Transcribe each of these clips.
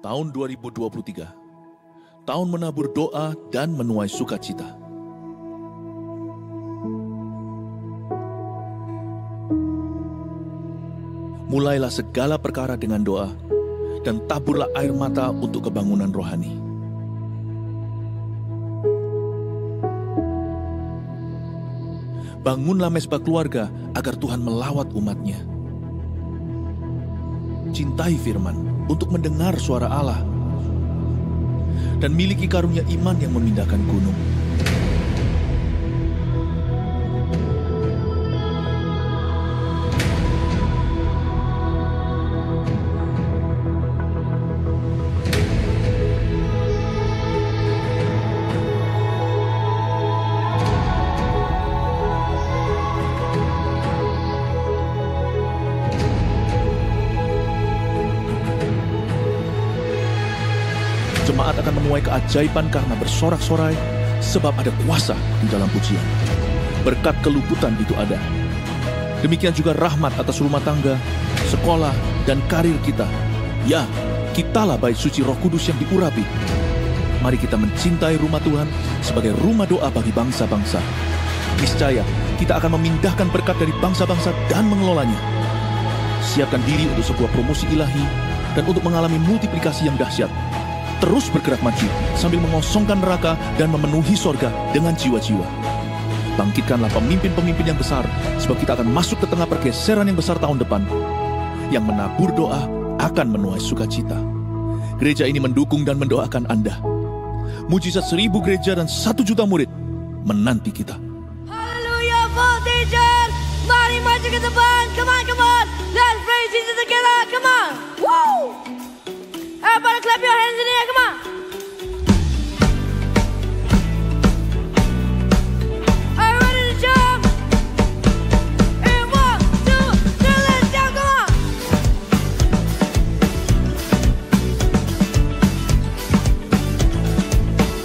Tahun 2023, tahun menabur doa dan menuai sukacita. Mulailah segala perkara dengan doa, dan taburlah air mata untuk kebangunan rohani. Bangunlah mezbah keluarga agar Tuhan melawat umat-Nya. Cintai firman untuk mendengar suara Allah, dan miliki karunia iman yang memindahkan gunung. Jemaat akan menuai keajaiban karena bersorak-sorai, sebab ada kuasa di dalam pujian. Berkat keluputan itu ada. Demikian juga rahmat atas rumah tangga, sekolah, dan karir kita. Ya, kitalah bait suci Roh Kudus yang diurapi. Mari kita mencintai rumah Tuhan sebagai rumah doa bagi bangsa-bangsa. Niscaya kita akan memindahkan berkat dari bangsa-bangsa dan mengelolanya. Siapkan diri untuk sebuah promosi ilahi dan untuk mengalami multiplikasi yang dahsyat. Terus bergerak maju sambil mengosongkan neraka dan memenuhi sorga dengan jiwa-jiwa. Bangkitkanlah pemimpin-pemimpin yang besar, sebab kita akan masuk ke tengah pergeseran yang besar tahun depan. Yang menabur doa akan menuai sukacita. Gereja ini mendukung dan mendoakan Anda. Mujizat 1000 gereja dan 1 juta murid menanti kita. Hallelujah, Voltager! Mari maju ke depan, come on, come on! Let's praise Jesus together, come on! Woo! Everybody clap your hands in the air, come on! Are you ready to jump? In 1, 2, 3, let's jump, come on!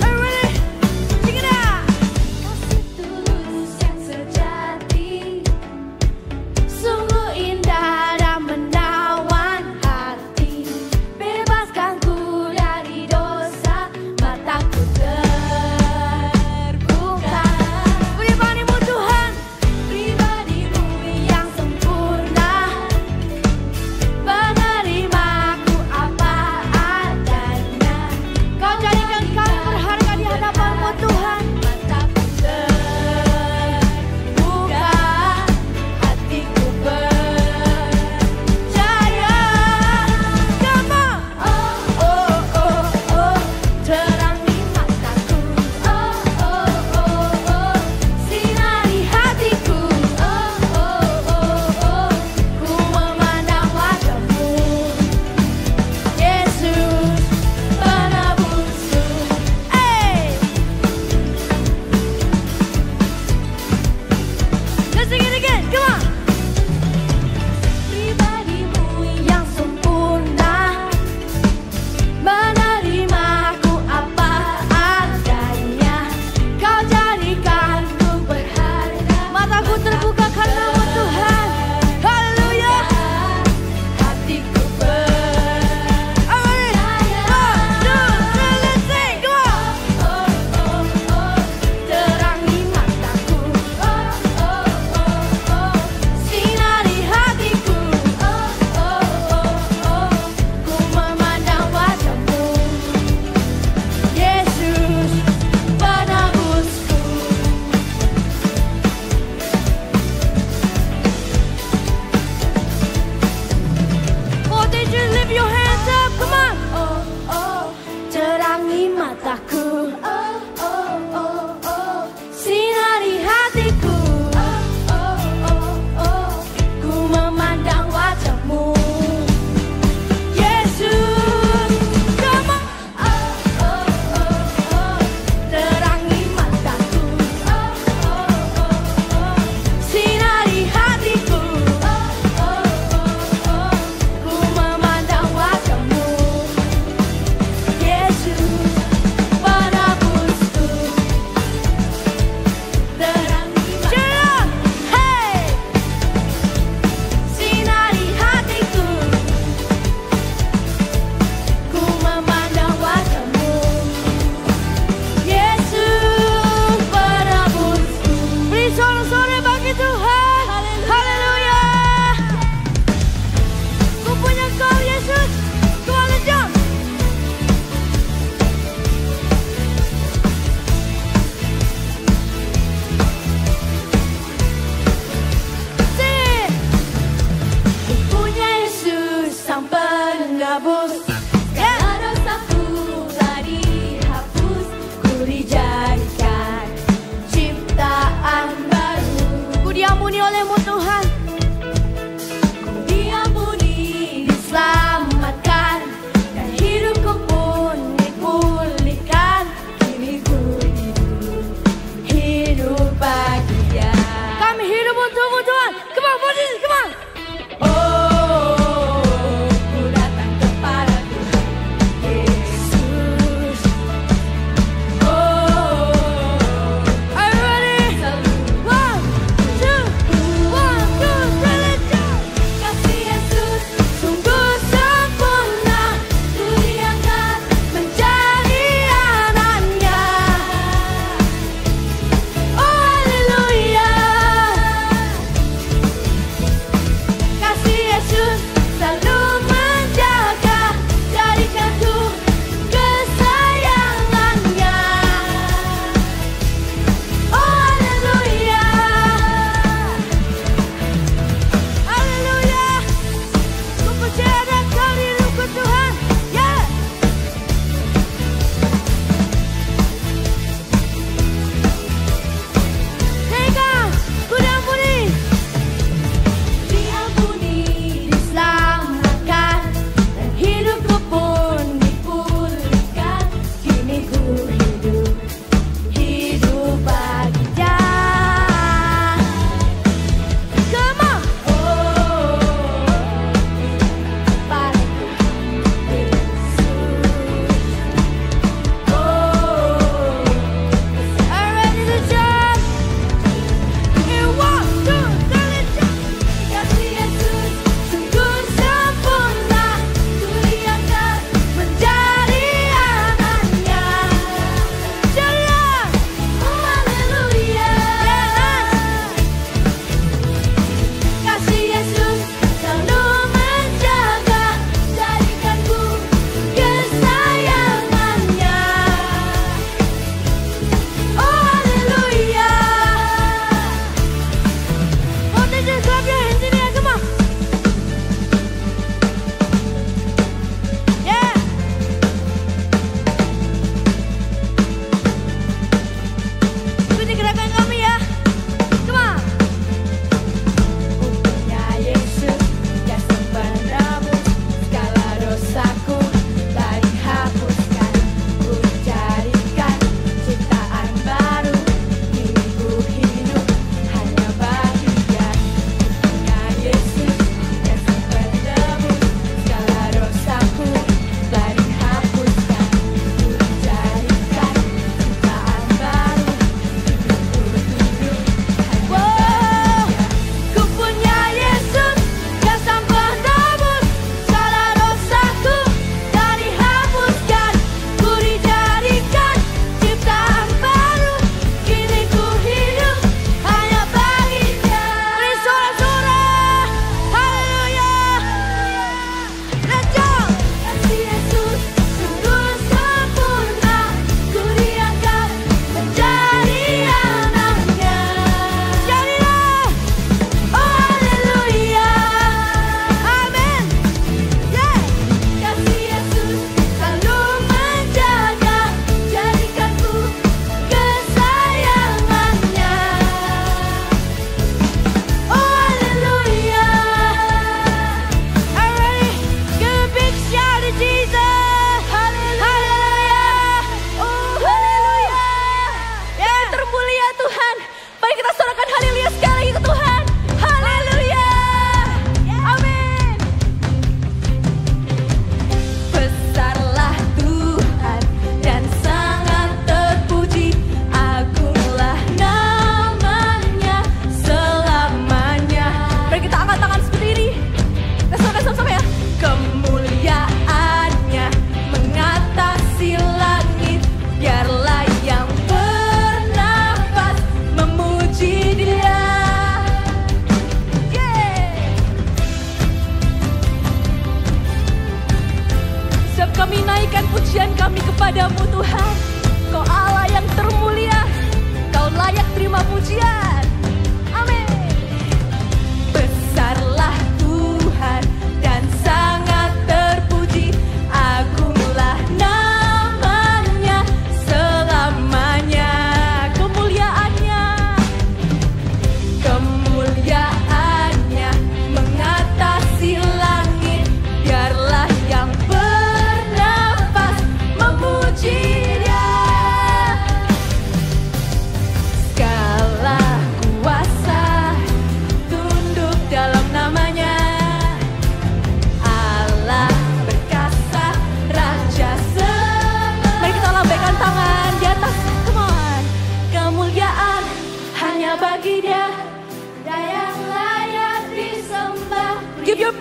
Are you ready? Sing it out! Kasih tulus yang sejati, sungguh indah dan menawan hati. Bebaskanku dari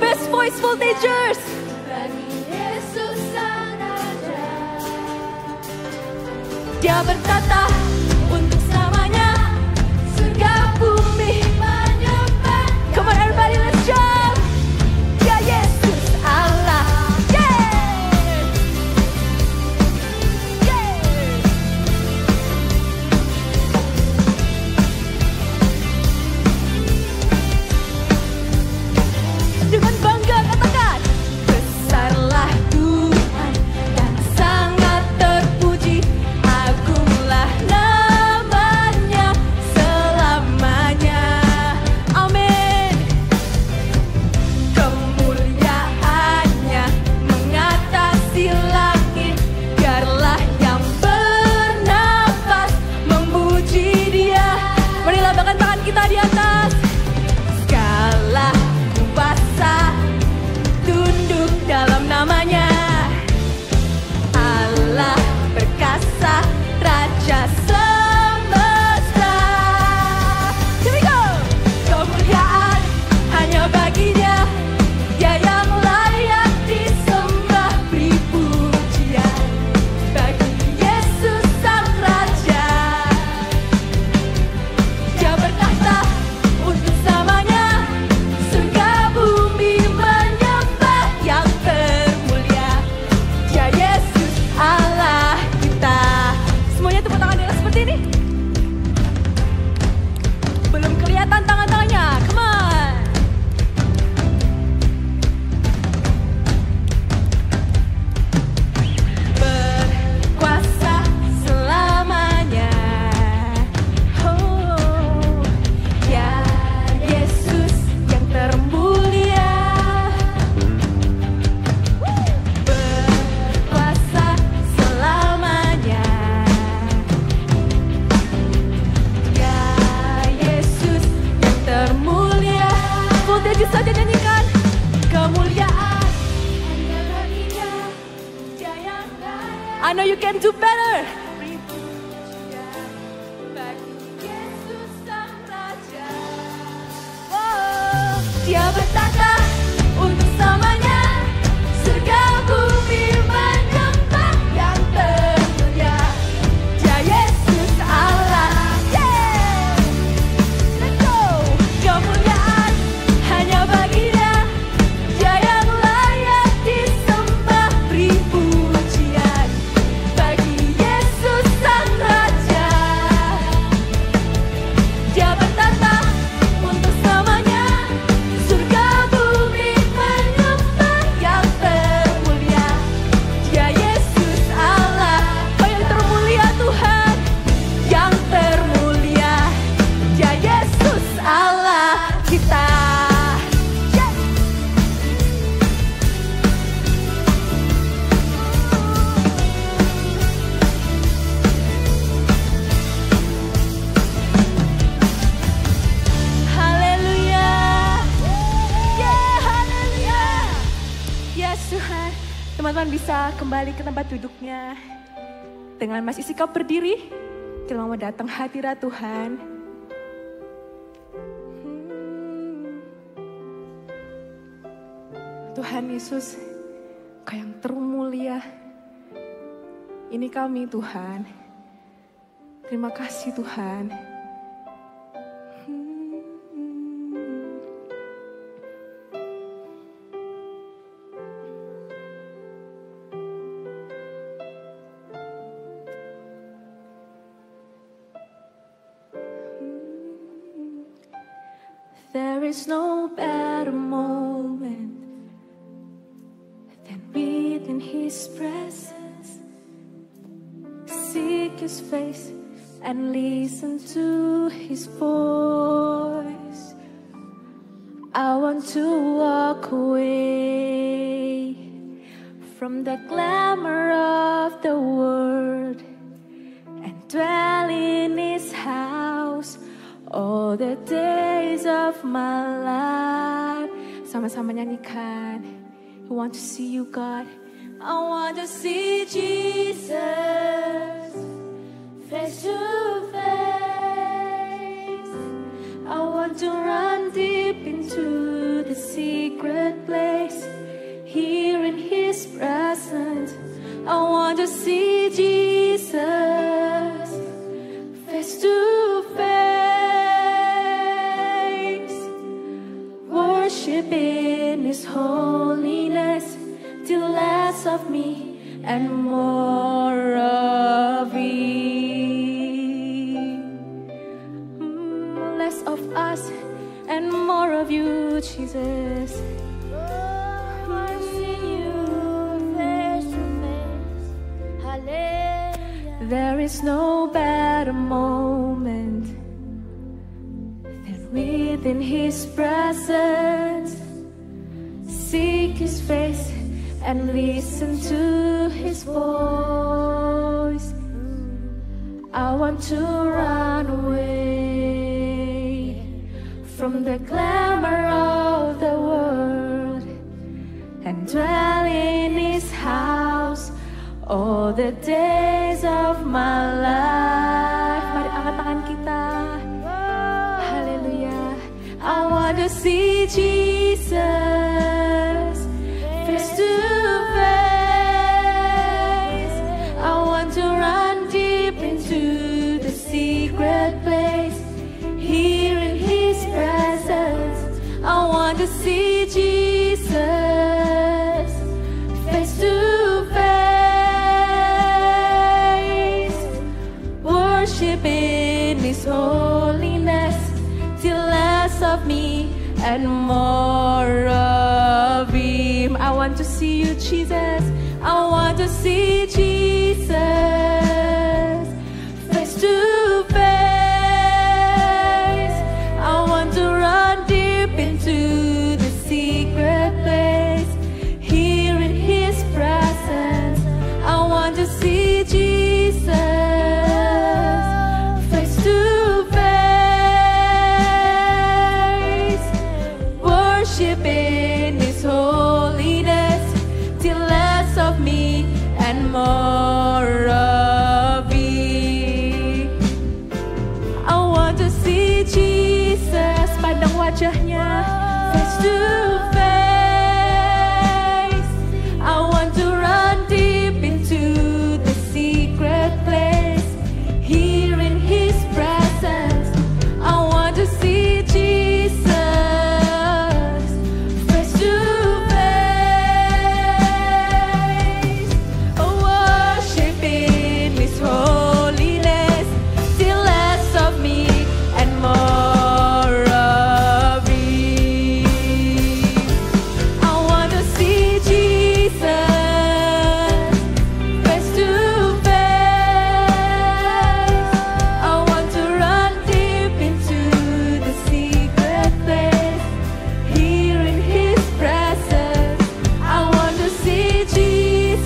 best voice voltagers. Bagi Yesus Sang Raja. Dia bertata untuk selamanya, surga bumi menyembah. Come on everybody, let's jump. Dia Yesus Allah. Yeah. Yeah. Dengan bangga katakan, besarlah Tuhan dan sangat terpuji, agunglah namanya selamanya. Amin. Kemuliaannya mengatasi langit, biarlah yang bernafas memuji Dia. Mari lambaikan tangan kita di atas. Segala kuasa tunduk dalam namanya. Allah perkasa, Raja semesta. Here we go. Kemuliaan hanya baginya, Dia yang layak disembah, beri pujian bagi Yesus Sang Raja. Dia bertahta untuk selamanya, surga bumi menyembah yang termulia, Dia Yesus Allah kita. Semuanya tepuk tangan dengan seperti ini. Belum kelihatan tangan-tangannya, come on. Berkuasa selamanya, oh ya Yesus yang termulia. Berkuasa selamanya, ya Yesus yang termulia. Voltage saja nyanyikan. Kemuliaan Hanya baginya, Dia yang layak. I know you can do better. Bagi Yesus Sang Raja. Oh, Dia bertata untuk selamanya, surga bumi menyembah yang termulia, Dia Yesus Allah. Yeah, let's go. Kemuliaan hanya baginya, Dia yang layak disembah, beri pujian bagi Yesus Sang Raja. Dia bertata untuk selamanya, surga bumi menyembah yang termulia, Dia Yesus Allah. Oh yang termulia Tuhan, yang termulia, Dia Yesus Allah kita. Yeah. Haleluya. Yeah, haleluya. Yes Tuhan. Teman-teman bisa kembali ke tempat duduknya. Dengan masih sikap berdiri, kita mau datang hadirat Tuhan. Tuhan Yesus, Kau yang termulia. Ini kami Tuhan. Terima kasih Tuhan. There is no better moment than within His presence. Seek His face and listen to His voice. I want to walk away from the glamour of the world and dwell in His house all the days of my life. Sama-sama nyanyikan. I want to see you, God. I want to see Jesus face to face. I want to run deep into the secret place. worship in His holiness, till less of me and more of Him. Less of us and more of you, Jesus. I've seen you face to face. Hallelujah. There is no better moment than within His presence. Seek His face and listen to His voice. I want to run away from the glamour of the world and dwell in His house all the days of my life. Mari angkat tangan kita. Haleluya. I want to see Jesus face to face. I want to run deep into the secret place, here in His presence. I want to see Jesus face to face. Worship in His holiness, till less of me and more of Him. I want to see you, Jesus. I want to see Jesus face to face. I want to run deep into the secret place, here in His presence. I want to see Jesus face to face. Worship in His holiness, till less of me and more of Him. I want to see Jesus, pandang wajahnya face to face. I want to run deep into the secret place, here in His presence. I want to see Jesus face to face. Oh, worship in His holiness, till less of me and more of Him. I want to see Jesus face to face. I want to run deep into the secret place, here in His presence. I want to see Jesus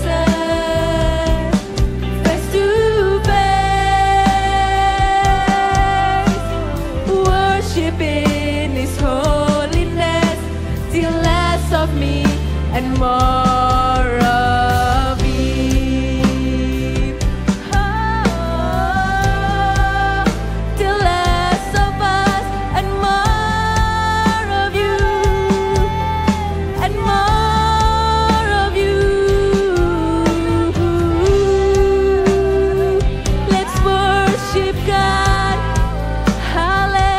face to face. Worship in His holiness, till less of me and more of Him. Oh, till less of us and more of you, and more of you. Let's worship God. Hallelujah.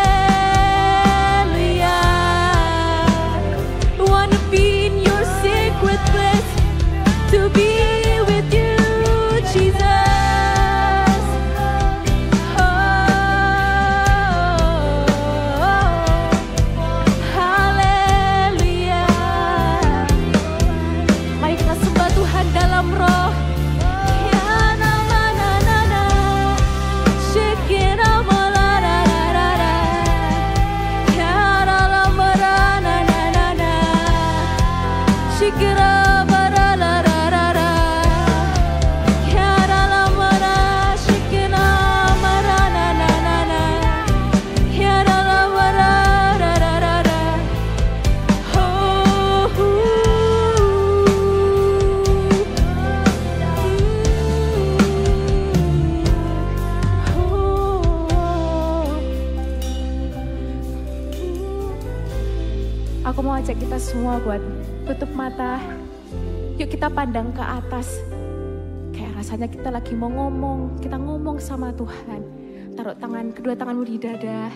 Wanna be in your secret place, to be with you, Jesus. Oh, haleluya. Mari kita sembah Tuhan dalam roh. Ya na na na na na, shekina malararara. Ya la la marana na na na, shikira baralararara. Ya la la mara, shikina marana na na na. Ya la la marararara. Oh, aku mau ajak kita semua buat tutup mata. Yuk kita pandang ke atas. Kayak rasanya kita lagi mau ngomong. Kita ngomong sama Tuhan. Taruh kedua tanganmu di dada.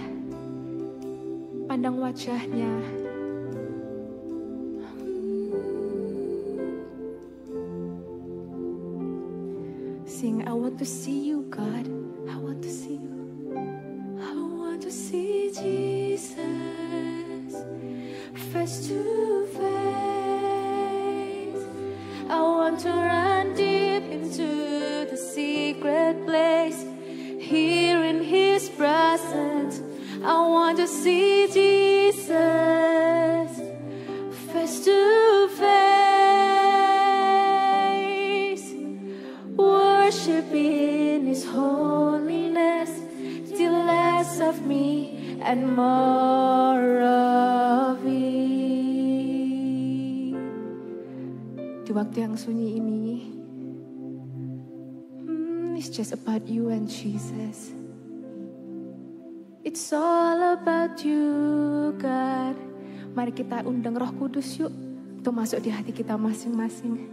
Pandang wajahnya. sing, I want to see you, God. I want to see you. I want to see Jesus face to face. I want to run deep into the secret place, here in His presence. I want to see Jesus face to face. Worship in His holiness, till less of me and more of Him. Di waktu yang sunyi ini, it's just about you and Jesus. It's all about you, God. Mari kita undang Roh Kudus yuk untuk masuk di hati kita masing-masing.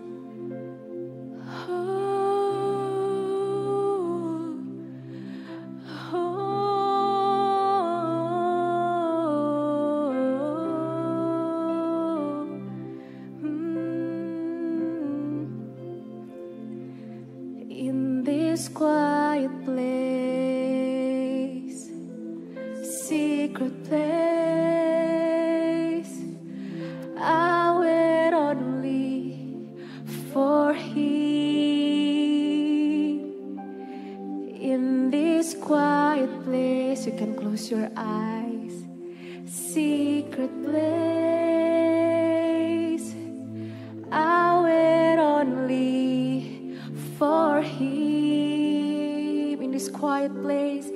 In this quiet place, secret place, I wait only for Him. In this quiet place, you can close your eyes. Secret place, I wait only for Him. In this quiet place,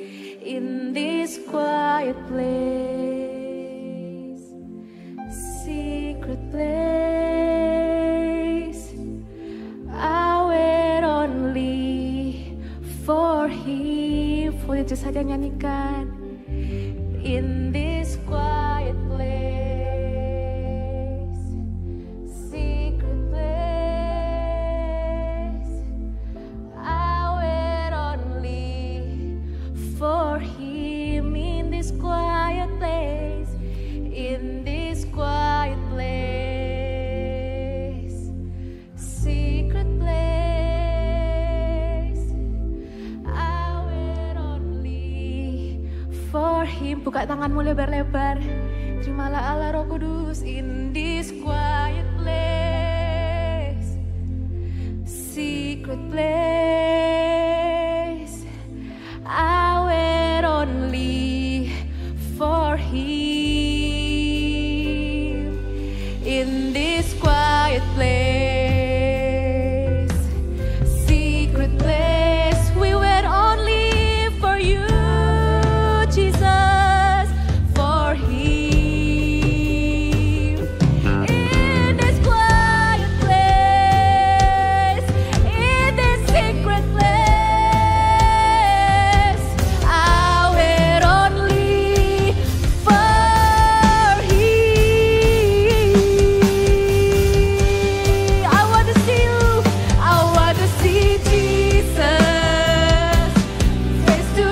in this quiet place, secret place, I wait only for Him. Boleh saja nyanyikan. In this quiet place, secret place, I wait only for Him. In this quiet place, in this quiet place, secret place, I wait only for Him. Buka tanganmu lebar-lebar. Terimalah Allah Roh Kudus. In this quiet place, secret place, I wait only for Him. In this quiet place, secret place, we wait only for You, Jesus, for Him. In this quiet place, in this secret place, I wait only for Him. I want to see You, I want to see Jesus face to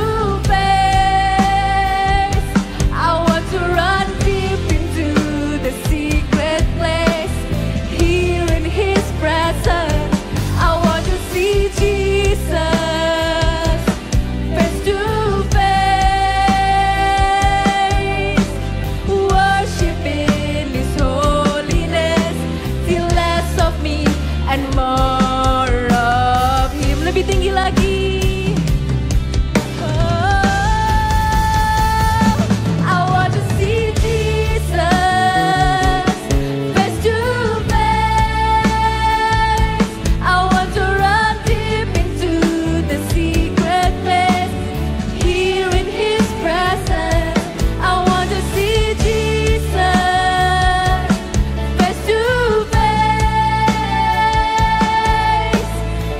face. I want to run deep into the secret place, here in His presence. I want to see Jesus face to face. Worship in His holiness, till less of me and more of Him. Lebih tinggi lagi. I want to see Jesus face to face. I want to run deep into the secret place, here in His presence. I want to see Jesus face to face.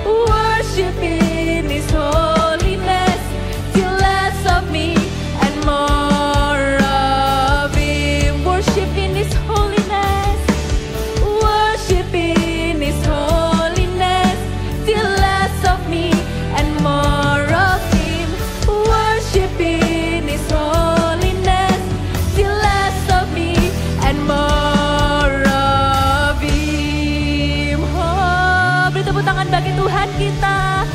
Worship in His holiness, till less of me and more of Him. Worship in His holiness, worship in His holiness, till less of me and more of Him. Worship in His holiness, till less of me and more of Him. Oh, beri tepuk tangan bagi Tuhan kita.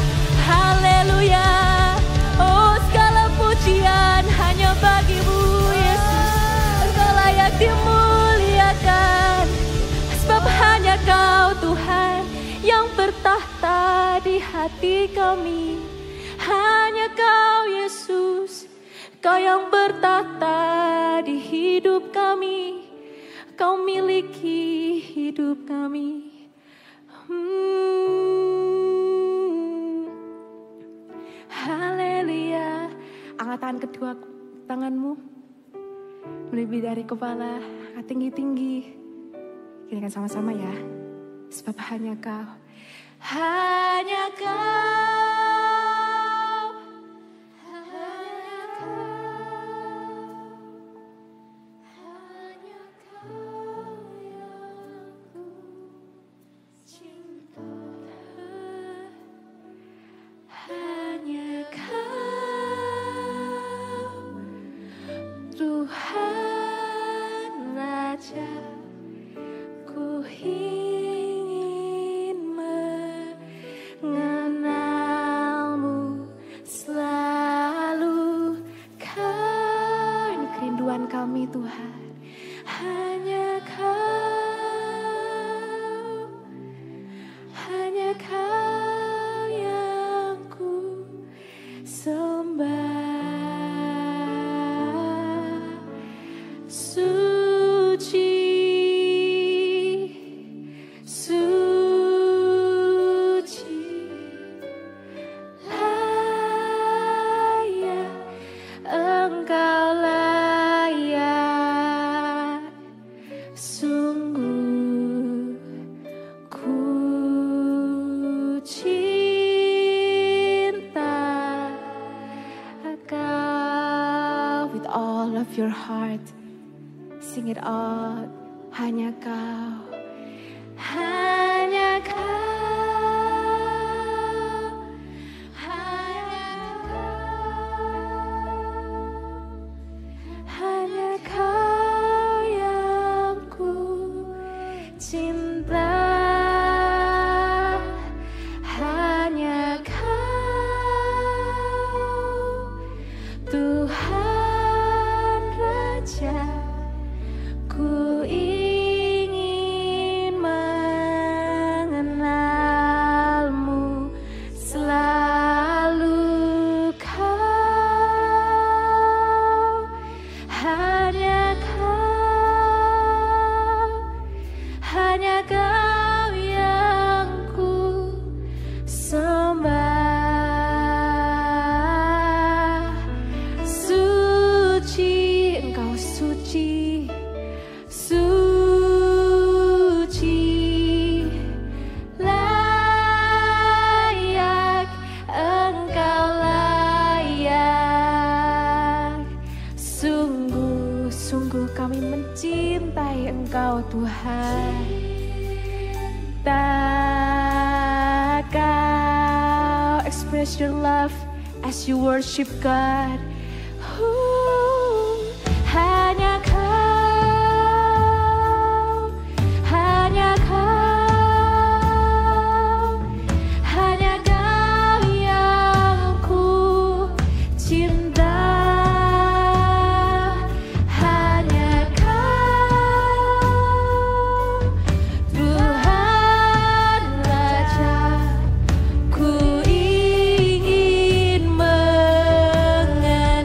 hati kami. Hanya Kau Yesus, Kau yang bertata di hidup kami. Kau miliki hidup kami. Haleluya. Angkat tangan kedua tanganmu, melebihi dari kepala, angkat tinggi-tinggi. Kita kan sama-sama ya. Sebab hanya Kau, hanya Kau. Kami Tuhan, hanya Kau yang ku sembah. Suci, suci, layak Engkau layak. Sungguh ku cinta Kau with all of your heart. Sing it out. Hanya Kau, hanya Kau, hanya Kau yang ku cinta. Hanya Kau, Tuhan Raja. Ku ingin mengenalmu selalu. Kau, hanya Kau yang ku sembah. Suci, Engkau suci. Suci, layak Engkau layak. Sungguh, sungguh kami mencintai Engkau Tuhan. Tak Kau express your love as you worship God. Hanya Kau, hanya Kau, hanya Kau yang ku cinta. Hanya Kau, Tuhan Raja. Ku ingin mengenalmu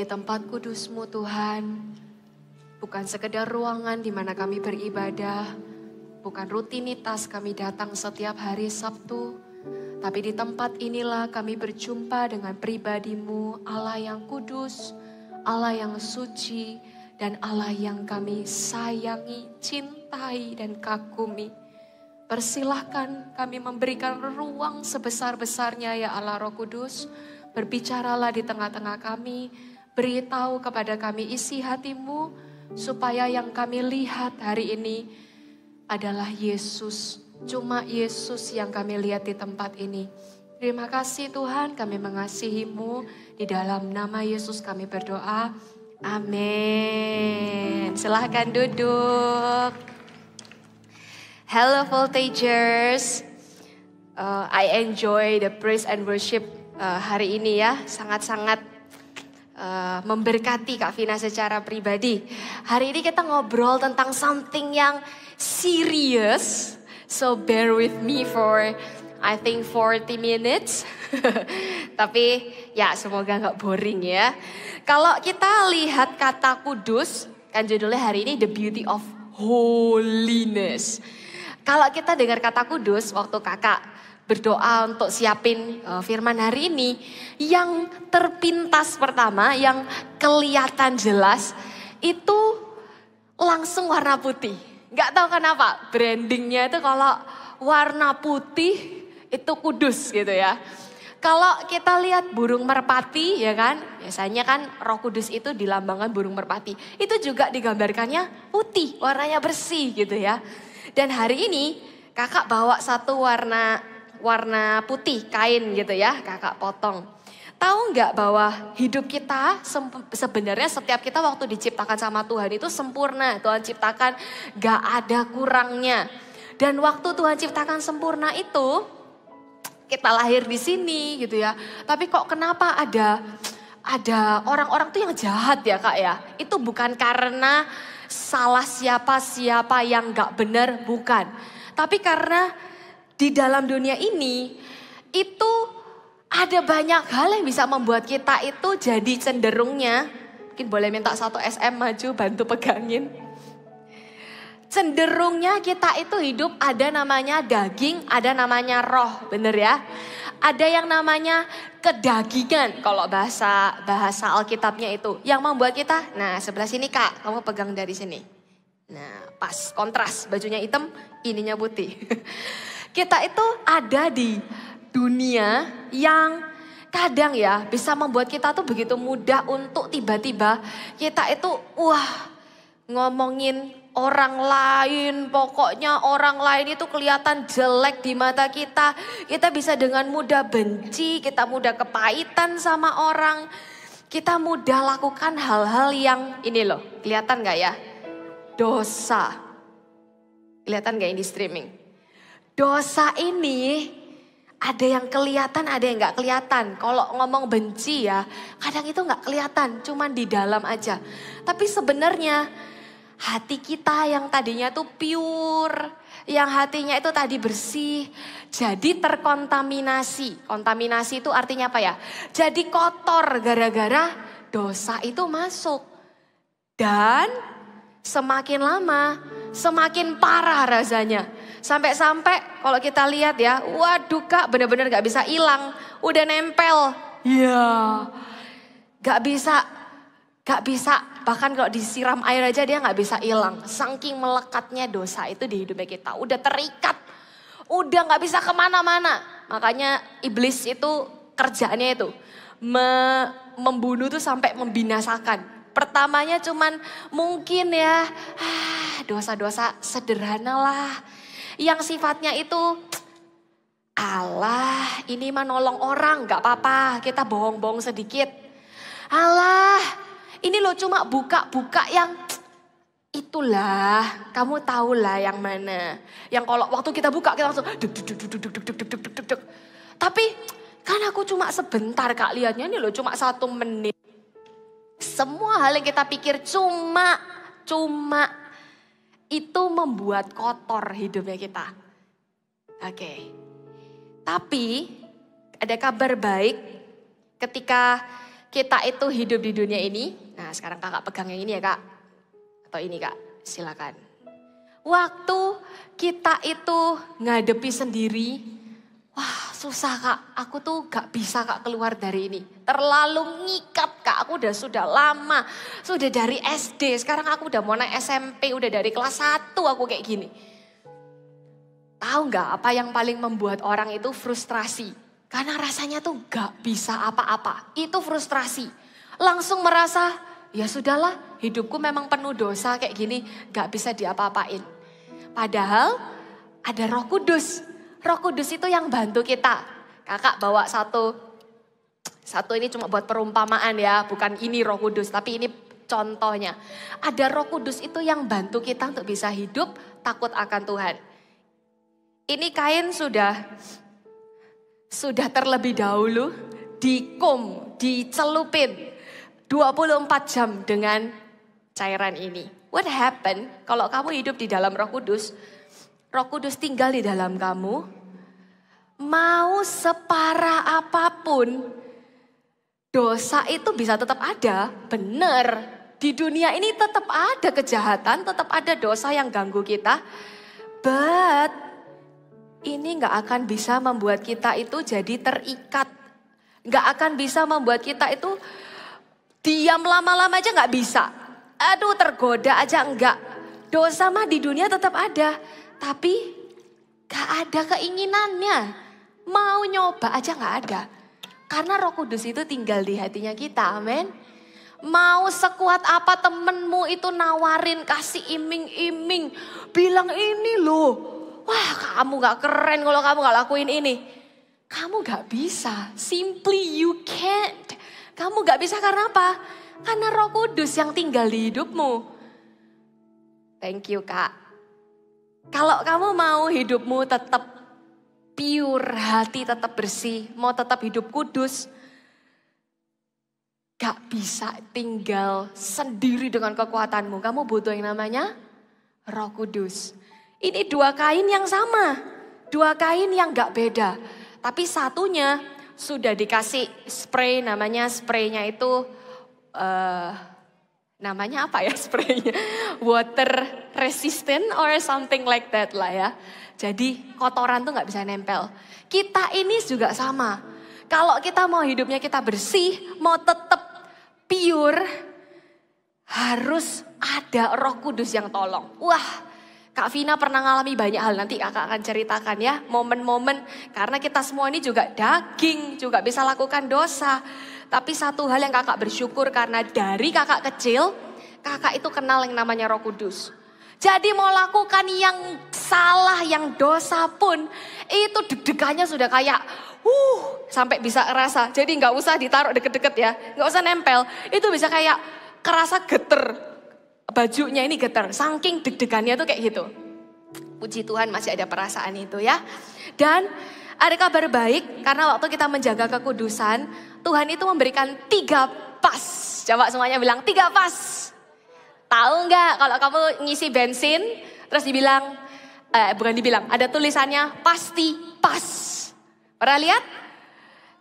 ini tempat kudus-Mu Tuhan. Bukan sekedar ruangan di mana kami beribadah. Bukan rutinitas kami datang setiap hari Sabtu. Tapi di tempat inilah kami berjumpa dengan pribadi-Mu, Allah yang kudus, Allah yang suci, dan Allah yang kami sayangi, cintai, dan kagumi. Persilahkan kami memberikan ruang sebesar-besarnya ya Allah Roh Kudus. Berbicaralah di tengah-tengah kami, beritahu kepada kami isi hati-Mu, supaya yang kami lihat hari ini adalah Yesus. Cuma Yesus yang kami lihat di tempat ini. Terima kasih Tuhan, kami mengasihi-Mu. Di dalam nama Yesus kami berdoa. Amin. Silahkan duduk. Hello Voltagers. I enjoy the praise and worship hari ini ya. Sangat-sangat memberkati Kak Vina secara pribadi. Hari ini kita ngobrol tentang something yang serious. So bear with me for I think 40 minutes. Tapi ya semoga gak boring ya. Kalau kita lihat kata kudus, kan judulnya hari ini The Beauty of Holiness. Kalau kita dengar kata kudus, waktu kakak berdoa untuk siapin firman hari ini, yang terpintas pertama, yang kelihatan jelas, itu langsung warna putih. Gak tahu kenapa, brandingnya itu kalau warna putih itu kudus gitu ya. Kalau kita lihat burung merpati ya kan, biasanya kan Roh Kudus itu dilambangkan burung merpati. Itu juga digambarkannya putih, warnanya bersih gitu ya. Dan hari ini kakak bawa satu warna putih kain gitu ya, kakak potong. Tahu nggak bahwa hidup kita sebenarnya setiap kita waktu diciptakan sama Tuhan itu sempurna. Tuhan ciptakan nggak ada kurangnya. Dan waktu Tuhan ciptakan sempurna itu kita lahir di sini gitu ya. Tapi kok kenapa ada orang-orang tuh yang jahat ya Kak ya? Itu bukan karena salah siapa yang nggak benar, bukan. Tapi karena di dalam dunia ini itu ada banyak hal yang bisa membuat kita itu jadi cenderungnya. Mungkin boleh minta satu SM maju bantu pegangin. Cenderungnya kita itu hidup ada namanya daging, ada namanya roh, bener ya. Ada yang namanya kedagingan kalau bahasa Alkitabnya itu. Yang membuat kita, nah sebelah sini Kak, kamu pegang dari sini. Nah pas, kontras, bajunya hitam, ininya putih. Kita itu ada di dunia yang kadang ya bisa membuat kita tuh begitu mudah untuk tiba-tiba kita itu ngomongin orang lain, pokoknya orang lain itu kelihatan jelek di mata kita. Kita bisa dengan mudah benci, kita mudah kepahitan sama orang. Kita mudah lakukan hal-hal yang ini loh, kelihatan gak ya? Dosa. Kelihatan gak ini streaming? Dosa ini ada yang kelihatan, ada yang gak kelihatan. Kalau ngomong benci ya, kadang itu gak kelihatan, cuman di dalam aja. Tapi sebenarnya hati kita yang tadinya tuh pure, yang hatinya itu tadi bersih, jadi terkontaminasi. Kontaminasi itu artinya apa ya? Jadi kotor gara-gara dosa itu masuk. Dan semakin lama, semakin parah rasanya. Sampai-sampai kalau kita lihat ya, waduh Kak benar-benar gak bisa hilang. Udah nempel, ya gak bisa. Bahkan kalau disiram air aja dia gak bisa hilang. Saking melekatnya dosa itu di hidupnya kita. Udah terikat, udah gak bisa kemana-mana. Makanya iblis itu kerjaannya itu. Membunuh tuh sampai membinasakan. Pertamanya cuman mungkin ya dosa-dosa sederhana lah. Yang sifatnya itu Allah ini mah nolong orang gak apa-apa. Kita bohong-bohong sedikit. Allah ini loh cuma buka-buka yang itulah, kamu tahulah yang mana. Yang kalau waktu kita buka kita langsung duk. Tapi kan aku cuma sebentar Kak lihatnya, ini loh cuma 1 menit. Semua hal yang kita pikir cuma itu membuat kotor hidupnya kita. Oke. Tapi ada kabar baik ketika kita itu hidup di dunia ini. Nah sekarang kakak pegang yang ini ya kak. Atau ini kak, silakan. Waktu kita itu ngadepi sendiri, wah susah kak, aku tuh gak bisa kak keluar dari ini. Terlalu ngikat kak, aku sudah lama, sudah dari SD, sekarang aku udah mau naik SMP, udah dari kelas 1 aku kayak gini. Tahu gak apa yang paling membuat orang itu frustrasi? Karena rasanya tuh gak bisa apa-apa, itu frustrasi. Langsung merasa, ya sudahlah hidupku memang penuh dosa kayak gini, gak bisa diapa-apain. Padahal ada Roh Kudus. Roh Kudus itu yang bantu kita. Kakak bawa satu ini cuma buat perumpamaan ya. Bukan ini Roh Kudus tapi ini contohnya. Ada Roh Kudus itu yang bantu kita untuk bisa hidup takut akan Tuhan. Ini kain sudah terlebih dahulu dicelupin 24 jam dengan cairan ini. What happened kalau kamu hidup di dalam Roh Kudus? Roh Kudus tinggal di dalam kamu. Mau separah apapun, dosa itu bisa tetap ada. Benar, di dunia ini tetap ada kejahatan, tetap ada dosa yang ganggu kita. But ini gak akan bisa membuat kita itu jadi terikat. Gak akan bisa membuat kita itu diam lama-lama aja gak bisa. Aduh tergoda aja enggak. Dosa mah di dunia tetap ada. Tapi gak ada keinginannya. Mau nyoba aja gak ada. Karena Roh Kudus itu tinggal di hatinya kita, amin. Mau sekuat apa temenmu itu nawarin, kasih iming-iming. Bilang ini loh, wah kamu gak keren kalau kamu gak lakuin ini. Kamu gak bisa, simply you can't. Kamu gak bisa karena apa? Karena Roh Kudus yang tinggal di hidupmu. Thank you kak. Kalau kamu mau hidupmu tetap pure, hati tetap bersih, mau tetap hidup kudus, gak bisa tinggal sendiri dengan kekuatanmu. Kamu butuh yang namanya Roh Kudus. Ini dua kain yang sama, dua kain yang gak beda. Tapi satunya sudah dikasih spray, namanya spraynya itu namanya apa ya spraynya? Water resistant or something like that lah ya. Jadi kotoran tuh gak bisa nempel. Kita ini juga sama. Kalau kita mau hidupnya kita bersih, mau tetap pure, harus ada Roh Kudus yang tolong. Wah, Kak Vina pernah ngalami banyak hal, nanti kakak akan ceritakan ya. Momen-momen, karena kita semua ini juga daging, juga bisa lakukan dosa. Tapi satu hal yang kakak bersyukur karena dari kakak kecil, kakak itu kenal yang namanya Roh Kudus. Jadi mau lakukan yang salah, yang dosa pun, itu deg-degannya sudah kayak, sampai bisa ngerasa. Jadi gak usah ditaruh deket-deket ya, gak usah nempel. Itu bisa kayak kerasa geter, bajunya ini geter. Saking deg-degannya tuh kayak gitu. Puji Tuhan masih ada perasaan itu ya. Dan ada kabar baik, karena waktu kita menjaga kekudusan, Tuhan itu memberikan 3 pas. Coba semuanya bilang 3 pas. Tahu nggak kalau kamu ngisi bensin, terus dibilang, bukan dibilang, ada tulisannya pasti pas. Pernah lihat?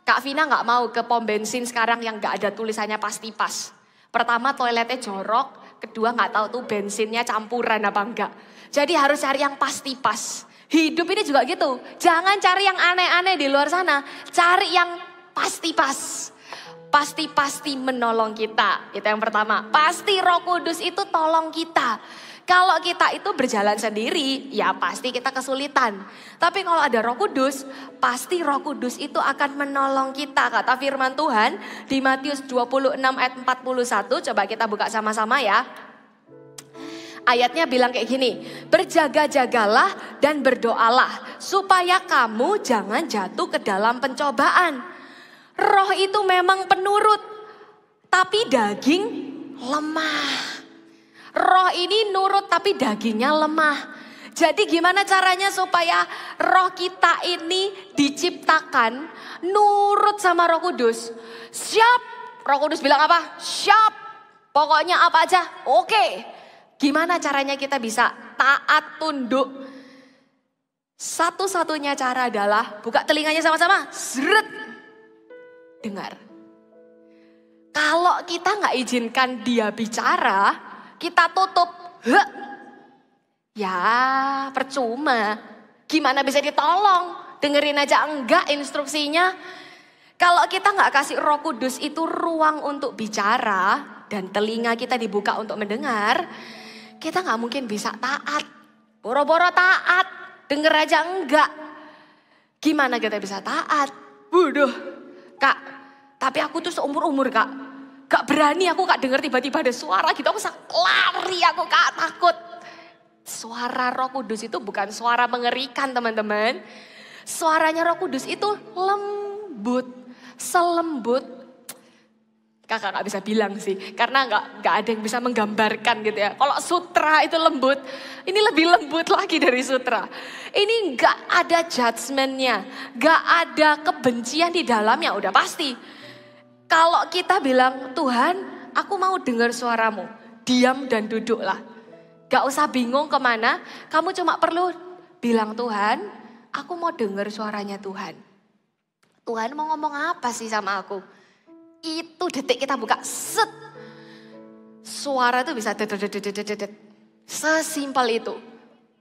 Kak Vina nggak mau ke pom bensin sekarang yang nggak ada tulisannya pasti pas. Pertama toiletnya jorok, kedua nggak tahu tuh bensinnya campuran apa enggak. Jadi harus cari yang pasti pas. Hidup ini juga gitu. Jangan cari yang aneh-aneh di luar sana. Cari yang pasti pas. Pasti menolong kita. Itu yang pertama. Pasti Roh Kudus itu tolong kita. Kalau kita itu berjalan sendiri, ya pasti kita kesulitan. Tapi kalau ada Roh Kudus, pasti Roh Kudus itu akan menolong kita. Kata firman Tuhan di Matius 26 ayat 41. Coba kita buka sama-sama ya. Ayatnya bilang kayak gini, berjaga-jagalah dan berdoalah supaya kamu jangan jatuh ke dalam pencobaan. Roh itu memang penurut, tapi daging lemah. Roh ini nurut tapi dagingnya lemah. Jadi gimana caranya supaya roh kita ini diciptakan nurut sama Roh Kudus? Siap, Roh Kudus bilang apa? Siap, pokoknya apa aja, oke. Gimana caranya kita bisa taat tunduk? Satu-satunya cara adalah buka telinganya sama-sama. Zret. Dengar. Kalau kita nggak izinkan dia bicara, kita tutup, ya percuma. Gimana bisa ditolong? Dengerin aja enggak instruksinya. Kalau kita nggak kasih Roh Kudus itu ruang untuk bicara dan telinga kita dibuka untuk mendengar, kita nggak mungkin bisa taat. Boro-boro taat, denger aja enggak. Gimana kita bisa taat? Waduh, Kak, tapi aku tuh seumur-umur Kak, gak berani aku Kak denger tiba-tiba ada suara gitu, aku lari aku Kak, takut. Suara Roh Kudus itu bukan suara mengerikan teman-teman. Suaranya Roh Kudus itu lembut, selembut. Kakak gak bisa bilang sih, karena gak ada yang bisa menggambarkan gitu ya. Kalau sutra itu lembut, ini lebih lembut lagi dari sutra. Ini gak ada judgementnya, gak ada kebencian di dalamnya, udah pasti. Kalau kita bilang, Tuhan aku mau dengar suaramu, diam dan duduklah. Gak usah bingung kemana, kamu cuma perlu bilang Tuhan, aku mau dengar suaranya Tuhan. Tuhan mau ngomong apa sih sama aku? Itu detik kita buka, set. Suara itu bisa dedet. Sesimpel itu.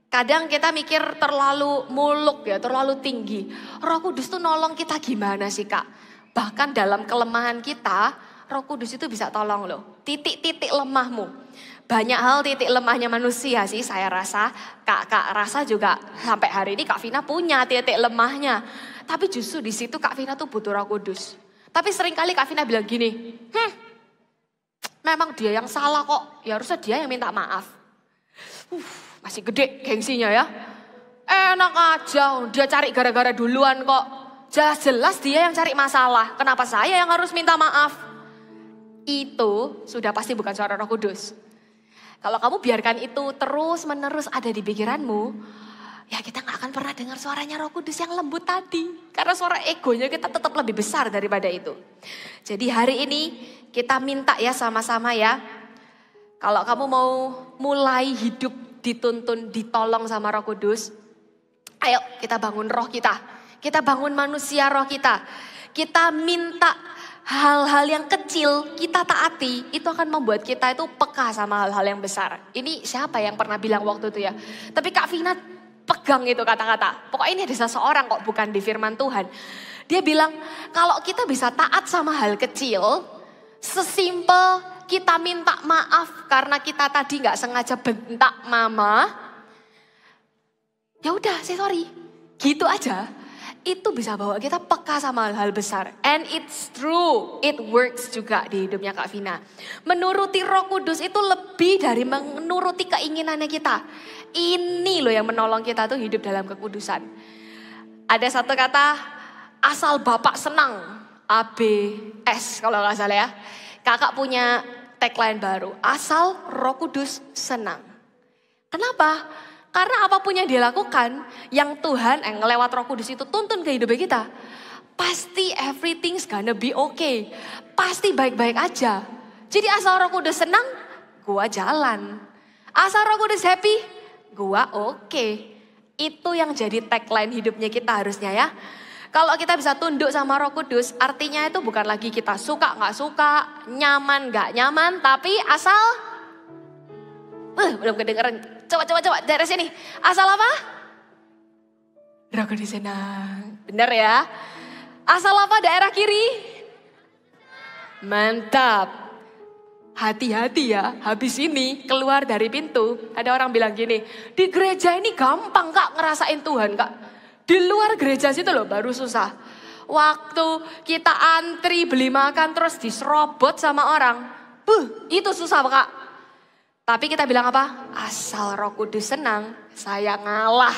Kadang kita mikir terlalu muluk ya, terlalu tinggi. Roh Kudus tuh nolong kita gimana sih Kak? Bahkan dalam kelemahan kita, Roh Kudus itu bisa tolong loh. Titik-titik lemahmu. Banyak hal titik lemahnya manusia sih saya rasa. Kak rasa juga sampai hari ini Kak Vina punya titik lemahnya. Tapi justru di situ Kak Vina tuh butuh Roh Kudus. Tapi seringkali Kak Vina bilang gini, memang dia yang salah kok, ya harusnya dia yang minta maaf. Masih gede gengsinya ya. Enak aja, dia cari gara-gara duluan kok. Jelas-jelas dia yang cari masalah, kenapa saya yang harus minta maaf? Itu sudah pasti bukan suara Roh Kudus. Kalau kamu biarkan itu terus-menerus ada di pikiranmu, ya kita gak akan pernah dengar suaranya Roh Kudus yang lembut tadi. Karena suara egonya kita tetap lebih besar daripada itu. Jadi hari ini kita minta ya sama-sama ya. Kalau kamu mau mulai hidup dituntun, ditolong sama Roh Kudus. Ayo kita bangun roh kita. Kita bangun manusia roh kita. Kita minta hal-hal yang kecil kita taati. Itu akan membuat kita itu peka sama hal-hal yang besar. Ini siapa yang pernah bilang waktu itu ya. Tapi Kak Vina pegang itu kata-kata. Pokoknya ini ada seseorang kok, bukan di firman Tuhan. Dia bilang kalau kita bisa taat sama hal kecil, sesimpel kita minta maaf karena kita tadi gak sengaja bentak mama. Ya udah, sorry. Gitu aja. Itu bisa bawa kita peka sama hal-hal besar. And it's true, it works juga di hidupnya Kak Vina. Menuruti Roh Kudus itu lebih dari menuruti keinginannya kita. Ini loh yang menolong kita tuh hidup dalam kekudusan. Ada satu kata, asal Bapak senang, ABS kalau gak salah ya. Kakak punya tagline baru, asal Roh Kudus senang. Kenapa? Karena apapun yang dilakukan, yang Tuhan ngelewat Roh Kudus itu tuntun ke hidupnya kita. Pasti everything's gonna be okay. Pasti baik-baik aja. Jadi asal Roh Kudus senang, gua jalan. Asal Roh Kudus happy, gua oke. Itu yang jadi tagline hidupnya kita harusnya ya. Kalau kita bisa tunduk sama Roh Kudus, artinya itu bukan lagi kita suka gak suka, nyaman gak nyaman, tapi asal... belum kedengeran. Coba dari sini. Asal apa? Roh Kudus senang. Bener ya? Asal apa daerah kiri? Mantap. Hati-hati ya, habis ini keluar dari pintu. Ada orang bilang gini, di gereja ini gampang Kak ngerasain Tuhan Kak. Di luar gereja situ loh baru susah. Waktu kita antri beli makan terus diserobot sama orang. Itu susah Kak. Tapi kita bilang apa? Asal Roh Kudus senang, saya ngalah.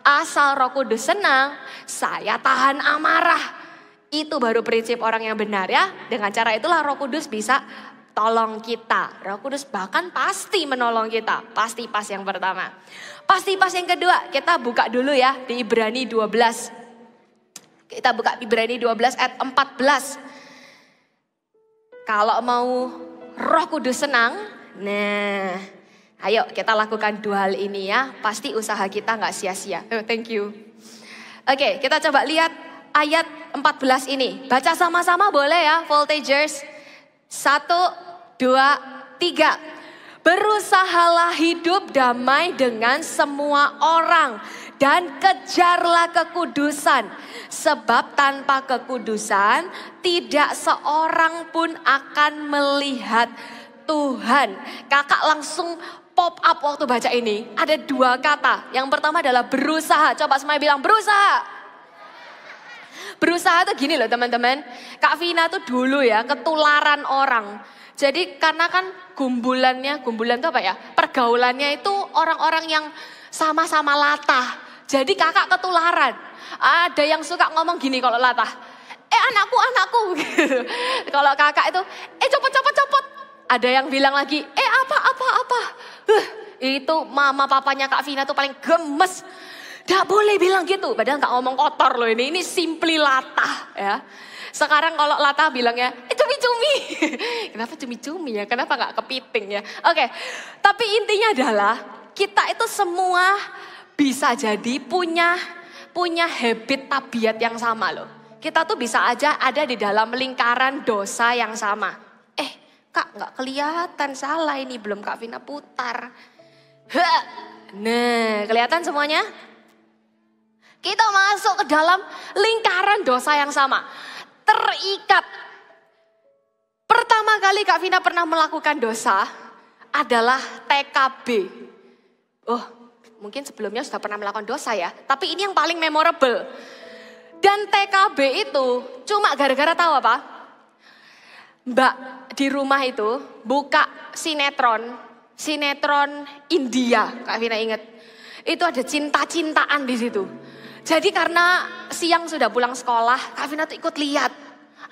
Asal Roh Kudus senang, saya tahan amarah. Itu baru prinsip orang yang benar ya. Dengan cara itulah Roh Kudus bisa tolong kita. Roh Kudus bahkan pasti menolong kita. Pasti pas yang pertama. Pasti pas yang kedua. Kita buka dulu ya di Ibrani 12. Kita buka Ibrani 12 ayat 14. Kalau mau Roh Kudus senang, nah, ayo kita lakukan dua hal ini ya. Pasti usaha kita gak sia-sia. Thank you. Oke, kita coba lihat ayat 14 ini. Baca sama-sama boleh ya, voltagers. 1, 2, 3. Berusahalah hidup damai dengan semua orang dan kejarlah kekudusan. Sebab tanpa kekudusan tidak seorang pun akan melihat Tuhan. Kakak langsung pop up waktu baca ini. Ada 2 kata. Yang pertama adalah berusaha. Coba semuanya bilang berusaha. Berusaha tuh gini loh teman-teman. Kak Vina tuh dulu ya ketularan orang. Jadi karena kan gumbulan itu apa ya? Pergaulannya itu orang-orang yang sama-sama latah. Jadi kakak ketularan. Ada yang suka ngomong gini kalau latah. Anakku. Gitu. Kalau kakak itu, copot. Ada yang bilang lagi, apa. Itu mama papanya Kak Vina tuh paling gemes. Gak boleh bilang gitu. Padahal gak ngomong kotor loh ini simply latah ya. Sekarang kalau latah bilangnya, cumi-cumi. Kenapa cumi-cumi ya? Kenapa gak kepiting ya? Oke, tapi intinya adalah kita itu semua bisa jadi punya habit tabiat yang sama loh. Kita tuh bisa aja ada di dalam lingkaran dosa yang sama. Kak gak kelihatan, salah ini belum Kak Vina putar. Nah, kelihatan semuanya? Kita masuk ke dalam lingkaran dosa yang sama. Terikat. Pertama kali Kak Vina pernah melakukan dosa adalah TKB. Mungkin sebelumnya sudah pernah melakukan dosa ya. Tapi ini yang paling memorable. Dan TKB itu cuma gara-gara tahu apa? Mbak di rumah itu buka sinetron India. Kak Vina ingat. Itu ada cinta-cintaan di situ. Jadi karena siang sudah pulang sekolah, Kak Vina tuh ikut lihat.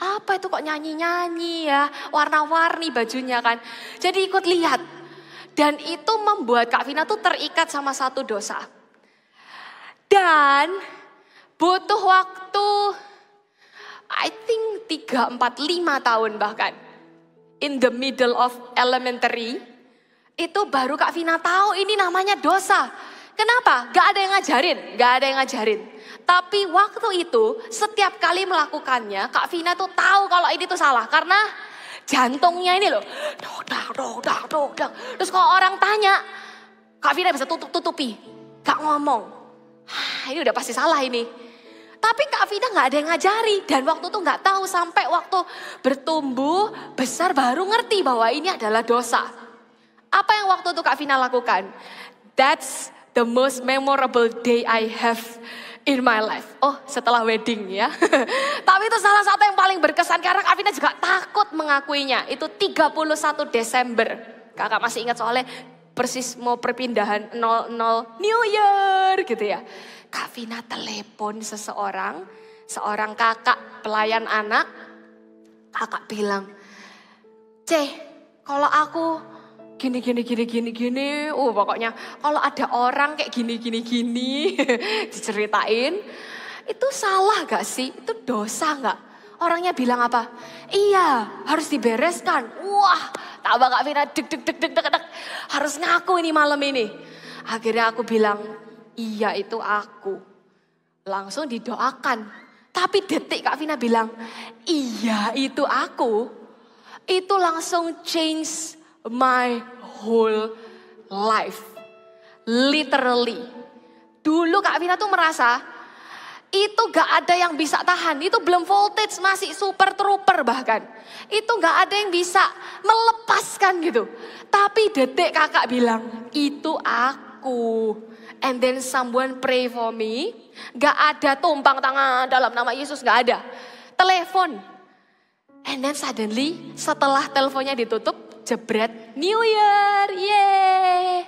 Apa itu kok nyanyi-nyanyi ya, warna-warni bajunya kan. Jadi ikut lihat. Dan itu membuat Kak Vina tuh terikat sama satu dosa. Dan butuh waktu, I think 3, 4, 5 tahun bahkan. In the middle of elementary, itu baru Kak Vina tahu ini namanya dosa. Kenapa? Gak ada yang ngajarin. Tapi waktu itu setiap kali melakukannya Kak Vina tuh tahu kalau ini tuh salah. Karena jantungnya ini loh. Dok. Terus kalau orang tanya, Kak Vina bisa tutupi. Gak ngomong. Ini udah pasti salah ini. Tapi Kak Vina gak ada yang ngajari. Dan waktu itu gak tahu sampai waktu bertumbuh besar baru ngerti bahwa ini adalah dosa. Apa yang waktu itu Kak Vina lakukan? That's the most memorable day I have in my life. Setelah wedding ya. Tapi itu salah satu yang paling berkesan karena Kak Vina juga takut mengakuinya. Itu 31 Desember. Kakak masih ingat soalnya persis mau perpindahan 00 New Year gitu ya. Kak Vina telepon seorang kakak pelayan anak. Kakak bilang, kalau aku gini. Pokoknya kalau ada orang kayak gini. Diceritain. Itu salah gak sih? Itu dosa gak? Orangnya bilang apa? Iya, harus dibereskan. Wah, tambah Kak Vina deg. Harus ngaku ini malam ini. Akhirnya aku bilang, iya itu aku. Langsung didoakan. Tapi detik Kak Vina bilang, iya itu aku. Itu langsung change my whole life. Literally. Dulu Kak Vina tuh merasa itu gak ada yang bisa tahan. Itu belum voltage, masih super trooper bahkan. Itu gak ada yang bisa melepaskan gitu. Tapi detik kakak bilang, itu aku. And then someone pray for me. Gak ada tumpang tangan dalam nama Yesus, gak ada. Telepon. And then suddenly setelah teleponnya ditutup, jebret, New Year, yeay.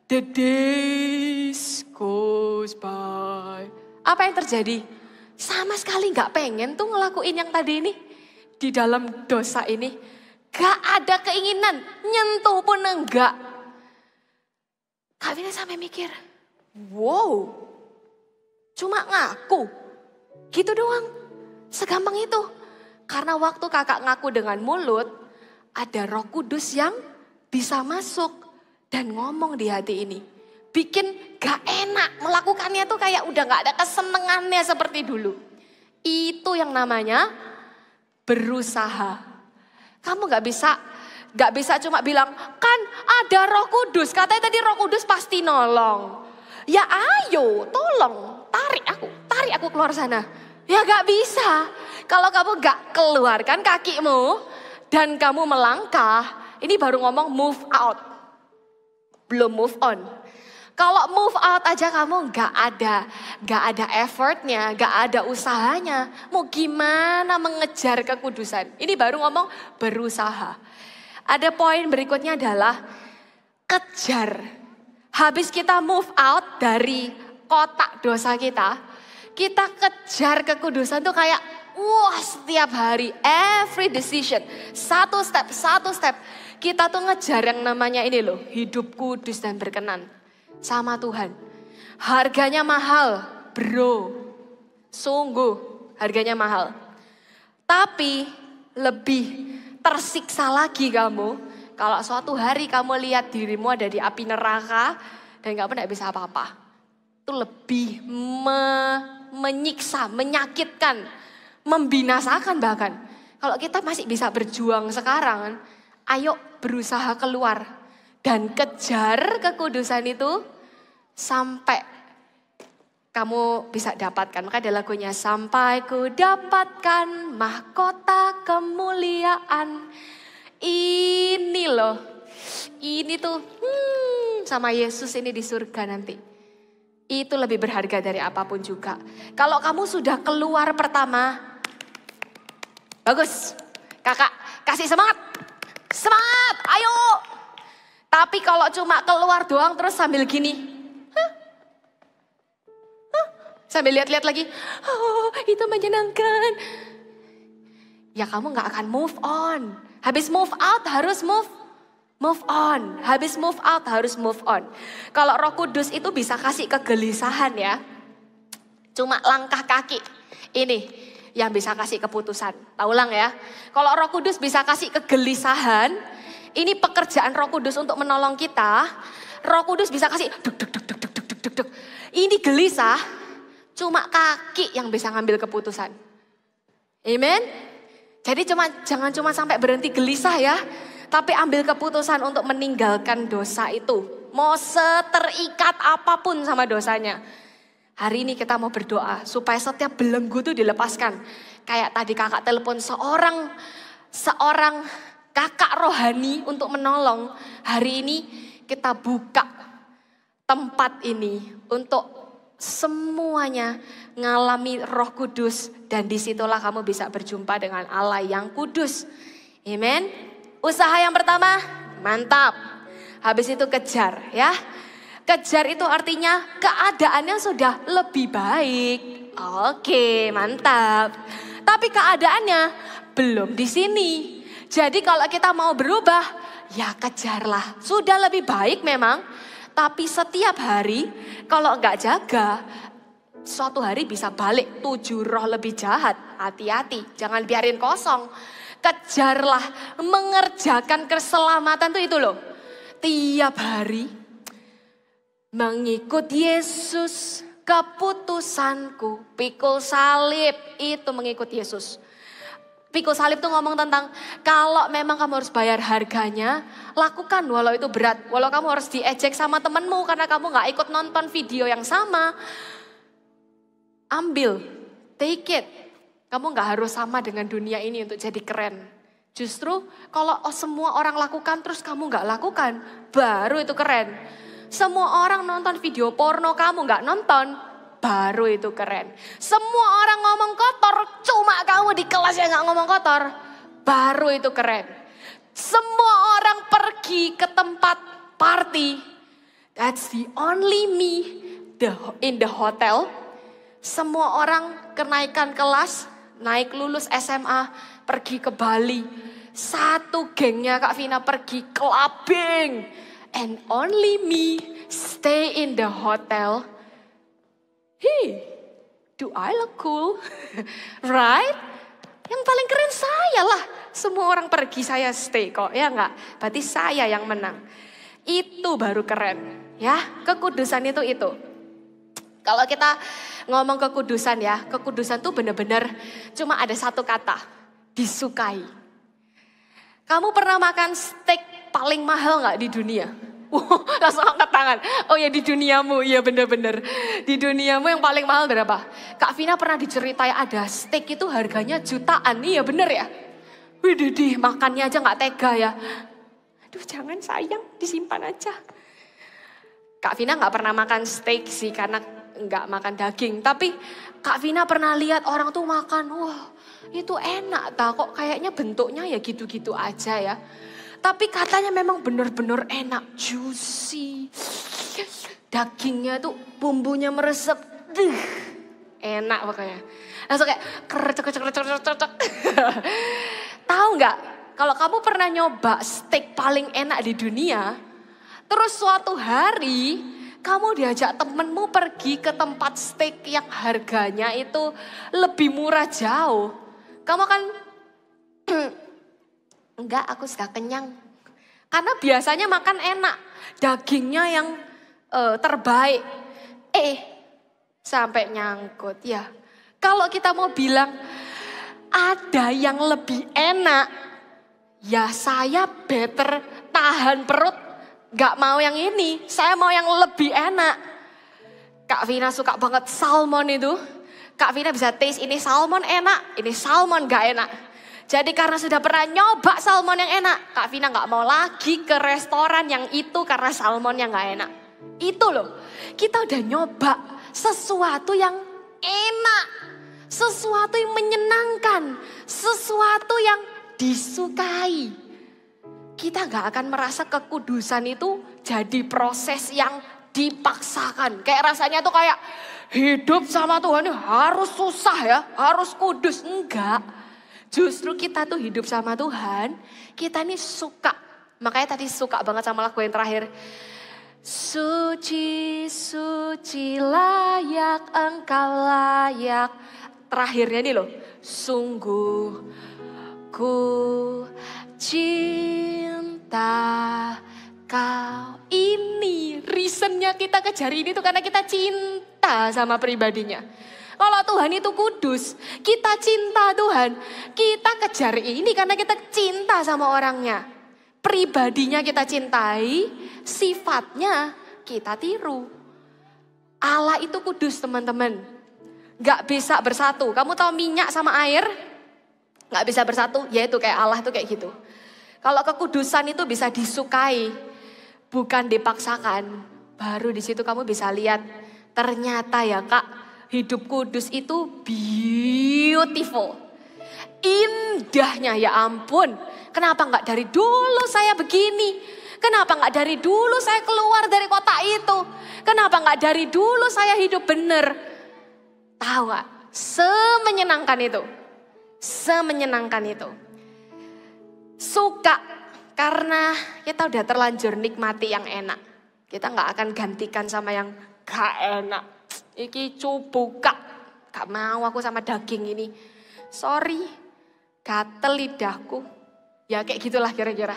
The days goes by. Apa yang terjadi? Sama sekali gak pengen tuh ngelakuin yang tadi ini. Di dalam dosa ini. Gak ada keinginan, nyentuh pun enggak. Kak Vina sampai mikir, wow, cuma ngaku. Gitu doang, segampang itu. Karena waktu kakak ngaku dengan mulut, ada Roh Kudus yang bisa masuk dan ngomong di hati ini. Bikin gak enak, melakukannya tuh kayak udah gak ada kesenengannya seperti dulu. Itu yang namanya berusaha. Kamu gak bisa cuma bilang, kan ada Roh Kudus. Katanya tadi Roh Kudus pasti nolong. Ya ayo, tolong, tarik aku keluar sana. Ya gak bisa. Kalau kamu gak keluarkan kakimu dan kamu melangkah, ini baru ngomong move out. Belum move on. Kalau move out aja kamu gak ada effortnya, gak ada usahanya. Mau gimana mengejar kekudusan? Ini baru ngomong berusaha. Ada poin berikutnya adalah kejar. Habis kita move out dari kotak dosa kita kejar kekudusan tuh kayak wah setiap hari, every decision, satu step. Kita tuh ngejar yang namanya ini loh, hidup kudus dan berkenan sama Tuhan. Harganya mahal, bro. Sungguh harganya mahal. Tapi lebih tersiksa lagi kamu kalau suatu hari kamu lihat dirimu ada di api neraka dan kamu tidak bisa apa-apa. Itu lebih menyiksa, menyakitkan, membinasakan bahkan. Kalau kita masih bisa berjuang sekarang, ayo berusaha keluar dan kejar kekudusan itu sampai kamu bisa dapatkan. Maka ada lagunya, sampai ku dapatkan mahkota kemuliaan. Ini loh, ini tuh sama Yesus ini di surga nanti. Itu lebih berharga dari apapun juga. Kalau kamu sudah keluar pertama, bagus. Kakak kasih semangat, semangat, ayo. Tapi kalau cuma keluar doang terus sambil gini, sambil lihat-lihat lagi, oh itu menyenangkan. Ya kamu gak akan move on. Habis move out harus move on. Habis move out harus move on. Kalau Roh Kudus itu bisa kasih kegelisahan ya. Cuma langkah kaki. Ini yang bisa kasih keputusan. Tak ulang ya. Kalau Roh Kudus bisa kasih kegelisahan. Ini pekerjaan Roh Kudus untuk menolong kita. Roh Kudus bisa kasih duk. Ini gelisah. Cuma kaki yang bisa ngambil keputusan. Amen. Jadi jangan cuma sampai berhenti gelisah ya. Tapi ambil keputusan untuk meninggalkan dosa itu. Mau seterikat apapun sama dosanya. Hari ini kita mau berdoa supaya setiap belenggu itu dilepaskan. Kayak tadi kakak telepon seorang kakak rohani untuk menolong. Hari ini kita buka tempat ini untuk semuanya ngalami Roh Kudus dan disitulah kamu bisa berjumpa dengan Allah yang kudus. Amen. Usaha yang pertama, mantap. Habis itu kejar ya. Kejar itu artinya keadaannya sudah lebih baik. Oke, mantap. Tapi keadaannya belum di sini. Jadi kalau kita mau berubah, ya kejarlah. Sudah lebih baik memang. Tapi setiap hari kalau enggak jaga, suatu hari bisa balik 7 roh lebih jahat. Hati-hati, jangan biarin kosong. Kejarlah, mengerjakan keselamatan itu loh. Tiap hari mengikut Yesus, keputusanku. Pikul salib itu mengikut Yesus. Pikul salib tuh ngomong tentang kalau memang kamu harus bayar harganya, lakukan walau itu berat. Walau kamu harus diejek sama temenmu karena kamu gak ikut nonton video yang sama. Ambil, take it. Kamu gak harus sama dengan dunia ini untuk jadi keren. Justru kalau semua orang lakukan terus kamu gak lakukan, baru itu keren. Semua orang nonton video porno kamu gak nonton, baru itu keren. Semua orang ngomong kotor, cuma kamu di kelas yang gak ngomong kotor, baru itu keren. Semua orang pergi ke tempat party, that's the only me in the hotel. Semua orang kenaikan kelas, naik lulus SMA, pergi ke Bali. Satu gengnya Kak Vina pergi clubbing. And only me stay in the hotel. Hey, do I look cool? Right? Yang paling keren saya lah. Semua orang pergi, saya stay kok. Ya enggak? Berarti saya yang menang. Itu baru keren. Ya, kekudusan itu. Kalau kita ngomong kekudusan ya, kekudusan tuh benar-benar cuma ada satu kata. Disukai. Kamu pernah makan steak paling mahal gak di dunia? Langsung angkat tangan. Oh ya, di duniamu, iya bener-bener. Di duniamu yang paling mahal berapa? Kak Vina pernah diceritai ada steak itu harganya jutaan, iya bener ya? Widih, makannya aja gak tega ya. Aduh jangan sayang, disimpan aja. Kak Vina gak pernah makan steak sih karena gak makan daging. Tapi Kak Vina pernah lihat orang tuh makan, wah itu enak tak kok kayaknya bentuknya ya gitu-gitu aja ya. Tapi katanya memang benar-benar enak, juicy. Dagingnya tuh bumbunya meresep. Enak pokoknya. Langsung kayak kercek. Tahu nggak? Kalau kamu pernah nyoba steak paling enak di dunia, terus suatu hari kamu diajak temenmu pergi ke tempat steak yang harganya itu lebih murah jauh. Kamu kan, enggak aku sudah kenyang. Karena biasanya makan enak, dagingnya yang terbaik. Sampai nyangkut ya. Kalau kita mau bilang ada yang lebih enak, ya saya better tahan perut. Gak mau yang ini, saya mau yang lebih enak. Kak Vina suka banget salmon itu. Kak Vina bisa taste ini salmon enak, ini salmon gak enak. Jadi karena sudah pernah nyoba salmon yang enak, Kak Vina gak mau lagi ke restoran yang itu karena salmon yang gak enak. Itu loh, kita udah nyoba sesuatu yang enak, sesuatu yang menyenangkan, sesuatu yang disukai. Kita gak akan merasa kekudusan itu jadi proses yang dipaksakan. Kayak rasanya tuh kayak hidup sama Tuhan harus susah ya, harus kudus. Enggak, justru kita tuh hidup sama Tuhan, kita ini suka. Makanya tadi suka banget sama lagu yang terakhir. Suci, suci layak, engkau layak. Terakhirnya nih loh, sungguh ku cinta kau. Ini reasonnya kita kejar ini tuh karena kita cinta sama pribadinya. Kalau Tuhan itu kudus, kita cinta Tuhan. Kita kejar ini karena kita cinta sama orangnya. Pribadinya kita cintai, sifatnya kita tiru. Allah itu kudus teman-teman. Gak bisa bersatu. Kamu tahu minyak sama air? Gak bisa bersatu, yaitu kayak Allah tuh kayak gitu. Kalau kekudusan itu bisa disukai, bukan dipaksakan. Baru di situ kamu bisa lihat, ternyata ya Kak, hidup kudus itu beautiful. Indahnya ya ampun. Kenapa gak dari dulu saya begini? Kenapa gak dari dulu saya keluar dari kota itu? Kenapa gak dari dulu saya hidup bener? Tahu gak? Semenyenangkan itu. Semenyenangkan itu. Suka karena kita udah terlanjur nikmati yang enak. Kita gak akan gantikan sama yang gak enak. Iki cupu Kak, gak mau aku sama daging ini. Sorry, gatel lidahku. Ya kayak gitulah kira-kira.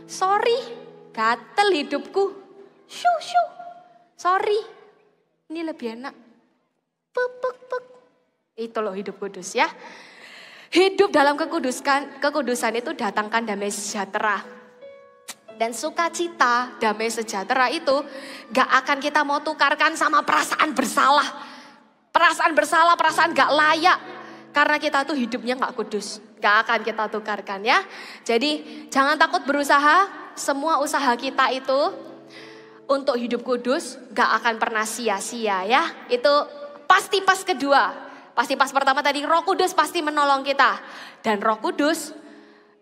Sorry, gatel hidupku. Shoo. Sorry, ini lebih enak. Puk. Itu loh hidup kudus ya. Hidup dalam kekudusan itu datangkan damai sejahtera. Dan sukacita, damai sejahtera itu gak akan kita mau tukarkan sama perasaan bersalah. Perasaan bersalah, perasaan gak layak. Karena kita tuh hidupnya gak kudus. Gak akan kita tukarkan ya. Jadi jangan takut berusaha. Semua usaha kita itu untuk hidup kudus gak akan pernah sia-sia ya. Itu pasti pas kedua. Pasti pas pertama tadi Roh Kudus pasti menolong kita. Dan Roh Kudus,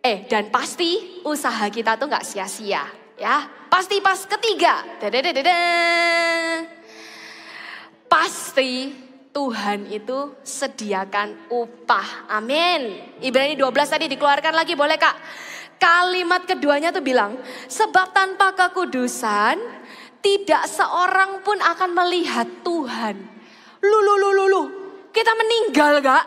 dan pasti usaha kita tuh gak sia-sia ya. Pasti pas ketiga. Pasti Tuhan itu sediakan upah. Amin. Ibrani 12 tadi dikeluarkan lagi boleh Kak. Kalimat keduanya tuh bilang, sebab tanpa kekudusan tidak seorang pun akan melihat Tuhan. Lu. Kita meninggal Kak.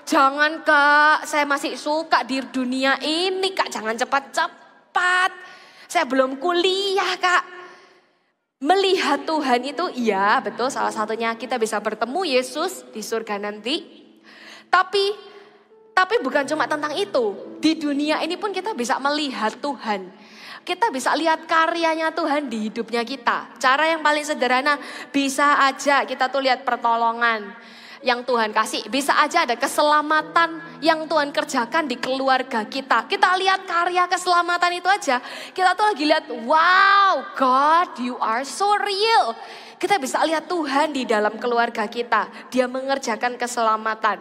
Jangan Kak, saya masih suka di dunia ini Kak. Jangan cepat-cepat. Saya belum kuliah Kak. Melihat Tuhan itu iya betul, salah satunya kita bisa bertemu Yesus di surga nanti. Tapi Tapi bukan cuma tentang itu. Di dunia ini pun kita bisa melihat Tuhan. Kita bisa lihat karyanya Tuhan di hidupnya kita. Cara yang paling sederhana, bisa aja kita tuh lihat pertolongan yang Tuhan kasih. Bisa aja ada keselamatan yang Tuhan kerjakan di keluarga kita. Kita lihat karya keselamatan itu aja. Kita tuh lagi lihat, wow, God, you are so real. Kita bisa lihat Tuhan di dalam keluarga kita. Dia mengerjakan keselamatan.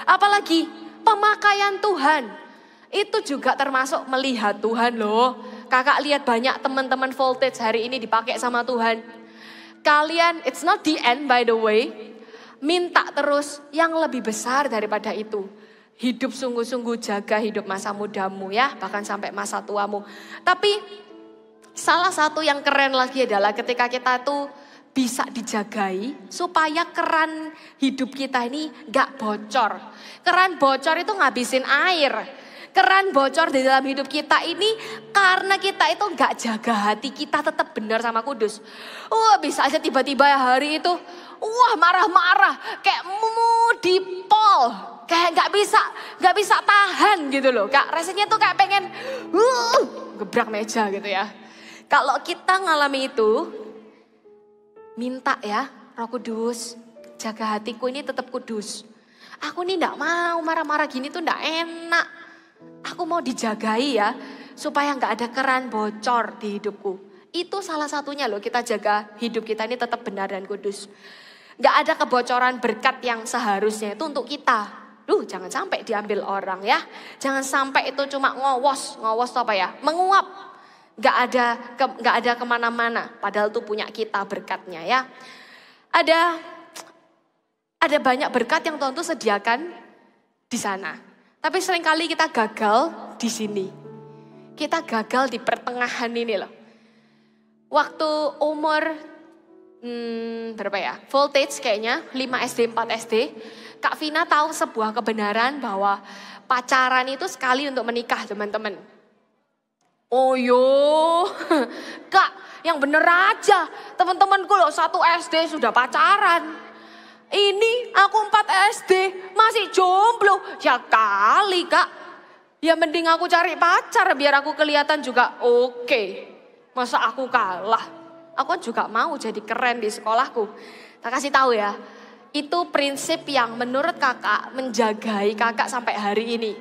Apalagi pemakaian Tuhan. Itu juga termasuk melihat Tuhan loh. Kakak lihat banyak teman-teman voltage hari ini dipakai sama Tuhan. Kalian, it's not the end by the way. Minta terus yang lebih besar daripada itu. Hidup sungguh-sungguh, jaga hidup masa mudamu ya, bahkan sampai masa tuamu. Tapi salah satu yang keren lagi adalah ketika kita tuh bisa dijagai supaya keran hidup kita ini gak bocor. Keran bocor itu ngabisin air. Keran bocor di dalam hidup kita ini karena kita itu gak jaga hati kita tetap benar sama kudus. Bisa aja tiba-tiba hari itu, marah-marah, kayak mau dipol, kayak gak bisa tahan gitu loh. Kak, rasanya tuh kayak pengen gebrak meja gitu ya. Kalau kita ngalami itu, minta ya, Roh Kudus, jaga hatiku ini tetap kudus. Aku nih gak mau marah-marah gini tuh gak enak. Aku mau dijagai ya, supaya gak ada keran bocor di hidupku. Itu salah satunya loh, kita jaga hidup kita ini tetap benar dan kudus. Gak ada kebocoran berkat yang seharusnya itu untuk kita. Jangan sampai diambil orang ya. Jangan sampai itu cuma ngowos itu apa ya? Menguap. Gak ada kemana-mana, padahal itu punya kita berkatnya ya. Ada banyak berkat yang Tuhan tuh sediakan di sana. Tapi seringkali kita gagal di sini. Kita gagal di pertengahan ini loh. Waktu umur berapa ya? Voltage kayaknya 5 SD, 4 SD. Kak Vina tahu sebuah kebenaran bahwa pacaran itu sekali untuk menikah teman-teman. Oh yo, Kak yang bener aja. Teman-temanku loh 1 SD sudah pacaran. Ini aku 4 SD masih jomblo. Ya kali Kak. Ya mending aku cari pacar biar aku kelihatan juga oke. Masa aku kalah. Aku juga mau jadi keren di sekolahku. Tak kasih tahu ya. Itu prinsip yang menurut kakak menjagai kakak sampai hari ini.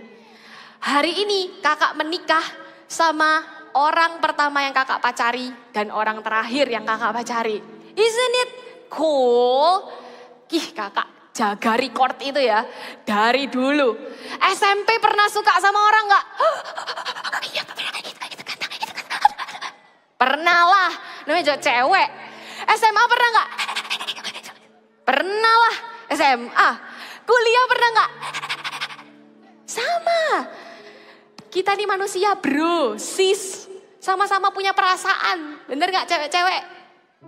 Hari ini kakak menikah sama orang pertama yang kakak pacari. Dan orang terakhir yang kakak pacari. Isn't it cool? Kakak jaga record itu ya. Dari dulu. SMP pernah suka sama orang gak? Pernah lah. Namanya juga cewek. SMA pernah gak? Pernah lah. SMA. Kuliah pernah gak? Sama. Kita nih manusia bro. Sis. Sama-sama punya perasaan. Bener gak cewek-cewek?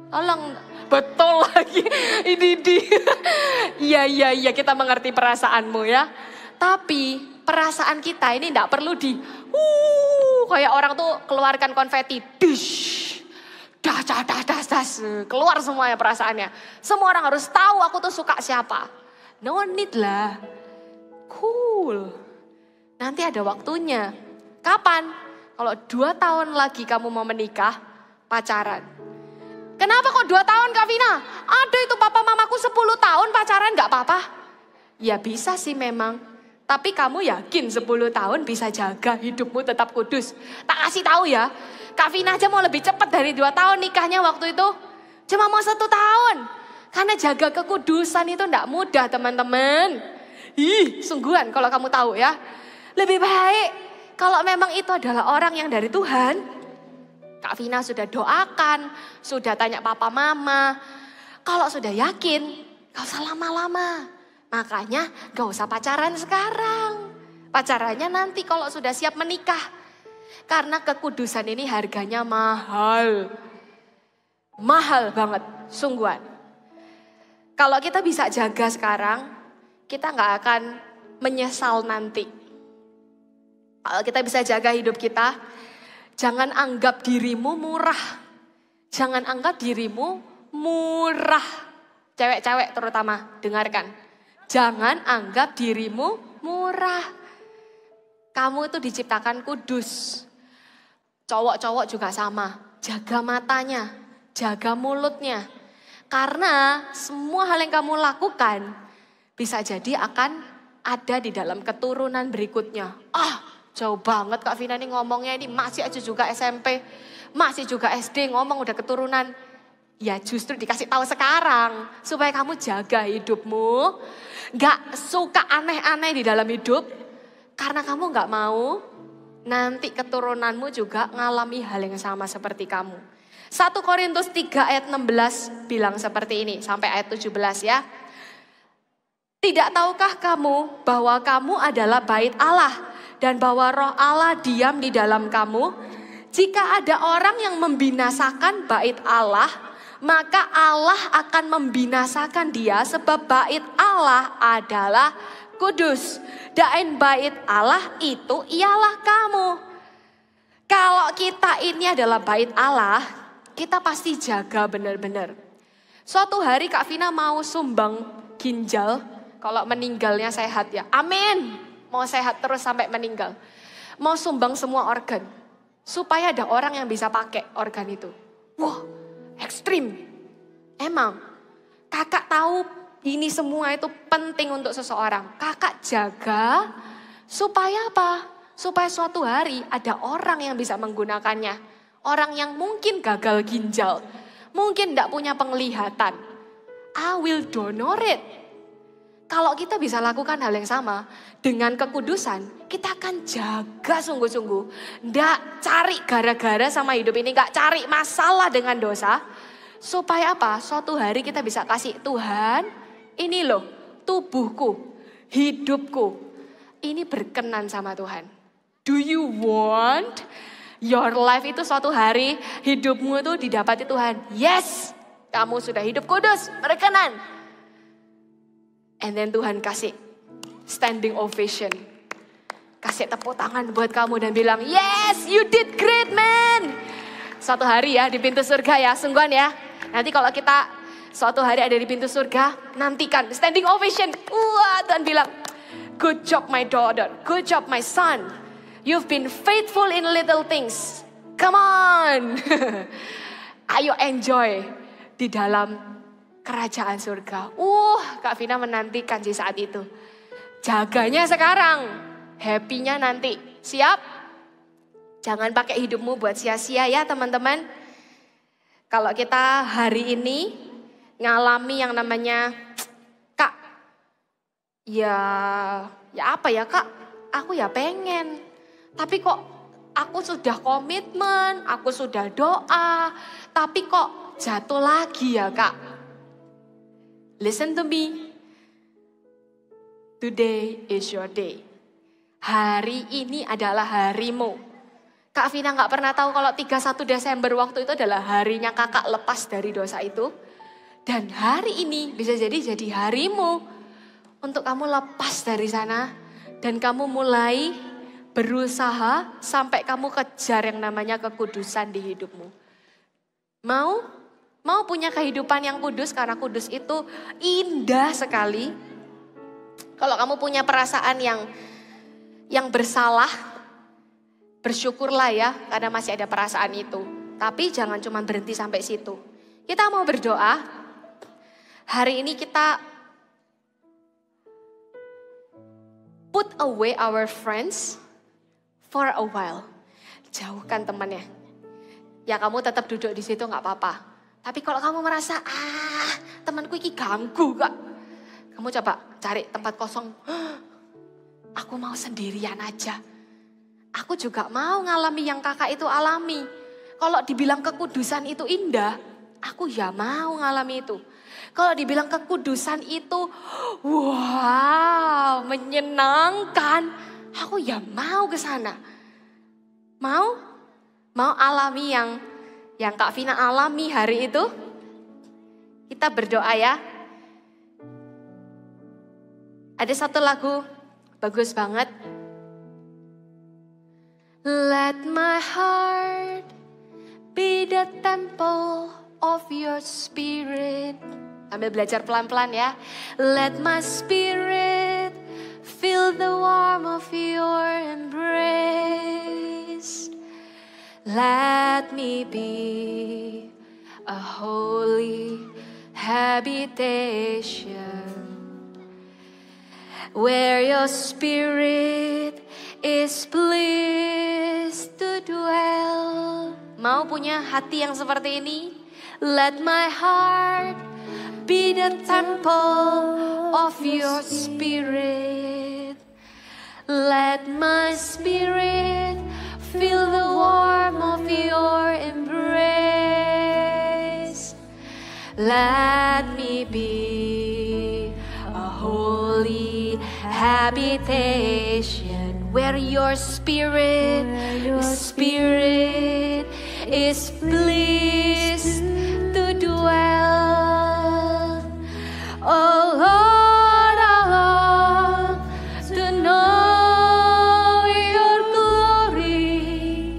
Tolong. Betul lagi. Ini Iya kita mengerti perasaanmu ya. Tapi perasaan kita ini gak perlu kayak orang tuh keluarkan konfeti. Dish. Das. Keluar semuanya perasaannya. Semua orang harus tahu aku tuh suka siapa. No need lah. Cool. Nanti ada waktunya. Kapan? Kalau 2 tahun lagi kamu mau menikah, pacaran. Kenapa kok 2 tahun Kak Vina? Ada itu papa mamaku 10 tahun pacaran gak apa-apa. Ya bisa sih memang. Tapi kamu yakin 10 tahun bisa jaga hidupmu tetap kudus? Tak kasih tahu ya. Kak Vina aja mau lebih cepat dari 2 tahun nikahnya waktu itu. Cuma mau 1 tahun. Karena jaga kekudusan itu gak mudah teman-teman. Sungguhan kalau kamu tahu ya. Lebih baik kalau memang itu adalah orang yang dari Tuhan. Kak Vina sudah doakan, sudah tanya papa mama. Kalau sudah yakin, gak usah lama-lama. Makanya gak usah pacaran sekarang. Pacarannya nanti kalau sudah siap menikah. Karena kekudusan ini harganya mahal. Mahal banget, sungguhan. Kalau kita bisa jaga sekarang, kita gak akan menyesal nanti. Kalau kita bisa jaga hidup kita, jangan anggap dirimu murah. Jangan anggap dirimu murah. Cewek-cewek terutama, dengarkan. Jangan anggap dirimu murah. Kamu itu diciptakan kudus. Cowok-cowok juga sama. Jaga matanya, jaga mulutnya. Karena semua hal yang kamu lakukan bisa jadi akan ada di dalam keturunan berikutnya. Jauh banget Kak Vina ini ngomongnya, ini masih aja juga SMP, masih juga SD ngomong udah keturunan. Ya justru dikasih tahu sekarang supaya kamu jaga hidupmu. Gak suka aneh-aneh di dalam hidup. Karena kamu gak mau nanti keturunanmu juga ngalami hal yang sama seperti kamu. 1 Korintus 3 ayat 16 bilang seperti ini sampai ayat 17 ya. Tidak tahukah kamu bahwa kamu adalah bait Allah dan bahwa roh Allah diam di dalam kamu? Jika ada orang yang membinasakan bait Allah, maka Allah akan membinasakan dia sebab bait Allah adalah kudus. Dan bait Allah itu ialah kamu. Kalau kita ini adalah bait Allah, kita pasti jaga benar-benar. Suatu hari Kak Vina mau sumbang ginjal, kalau meninggalnya sehat ya. Amin. Mau sehat terus sampai meninggal. Mau sumbang semua organ. Supaya ada orang yang bisa pakai organ itu. Wah, ekstrim. Emang, kakak tahu ini semua itu penting untuk seseorang. Kakak jaga supaya apa? Supaya suatu hari ada orang yang bisa menggunakannya. Orang yang mungkin gagal ginjal. Mungkin tidak punya penglihatan. I will donate it. Kalau kita bisa lakukan hal yang sama dengan kekudusan, kita akan jaga sungguh-sungguh. Nggak cari gara-gara sama hidup ini, nggak cari masalah dengan dosa. Supaya apa? Suatu hari kita bisa kasih Tuhan, ini loh tubuhku, hidupku. Ini berkenan sama Tuhan. Do you want your life itu suatu hari hidupmu itu didapati Tuhan? Yes, kamu sudah hidup kudus, berkenan. And then Tuhan kasih standing ovation. Kasih tepuk tangan buat kamu dan bilang, yes, you did great man. Suatu hari ya di pintu surga ya, sungguhan ya. Nanti kalau kita suatu hari ada di pintu surga, nantikan standing ovation. Wah, Tuhan bilang, good job my daughter, good job my son. You've been faithful in little things. Come on. Ayo enjoy di dalam kerajaan surga. Kak Vina menantikan di saat itu. Jaganya sekarang, happy-nya nanti. Siap? Jangan pakai hidupmu buat sia-sia ya teman-teman. Kalau kita hari ini ngalami yang namanya, Kak, ya apa ya Kak? Aku ya pengen. Tapi kok aku sudah komitmen, aku sudah doa, tapi kok jatuh lagi ya Kak? Listen to me. Today is your day. Hari ini adalah harimu. Kak Vina gak pernah tahu kalau 31 Desember waktu itu adalah harinya kakak lepas dari dosa itu. Dan hari ini bisa jadi harimu untuk kamu lepas dari sana. Dan kamu mulai berusaha sampai kamu kejar yang namanya kekudusan di hidupmu. Mau punya kehidupan yang kudus karena kudus itu indah sekali. Kalau kamu punya perasaan yang bersalah, bersyukurlah ya karena masih ada perasaan itu. Tapi jangan cuma berhenti sampai situ. Kita mau berdoa. Hari ini kita put away our friends for a while. Jauhkan temannya. Ya kamu tetap duduk di situ gak apa-apa. Tapi kalau kamu merasa, temanku ini ganggu Kak. Kamu coba cari tempat kosong. Aku mau sendirian aja. Aku juga mau ngalami yang kakak itu alami. Kalau dibilang kekudusan itu indah, aku ya mau ngalami itu. Kalau dibilang kekudusan itu, wow, menyenangkan. Aku ya mau ke sana. Mau alami yang Kak Vina alami hari itu. Kita berdoa ya. Ada satu lagu bagus banget. Let my heart be the temple of your spirit. Sambil belajar pelan-pelan ya. Let my spirit fill the warmth of your embrace. Let me be a holy habitation where your spirit is pleased to dwell. Mau punya hati yang seperti ini? Let my heart be the temple of your spirit. Let my spirit feel the warmth of your embrace. Let me be a holy habitation where your spirit is pleased to dwell. Oh Lord, I long to know your glory.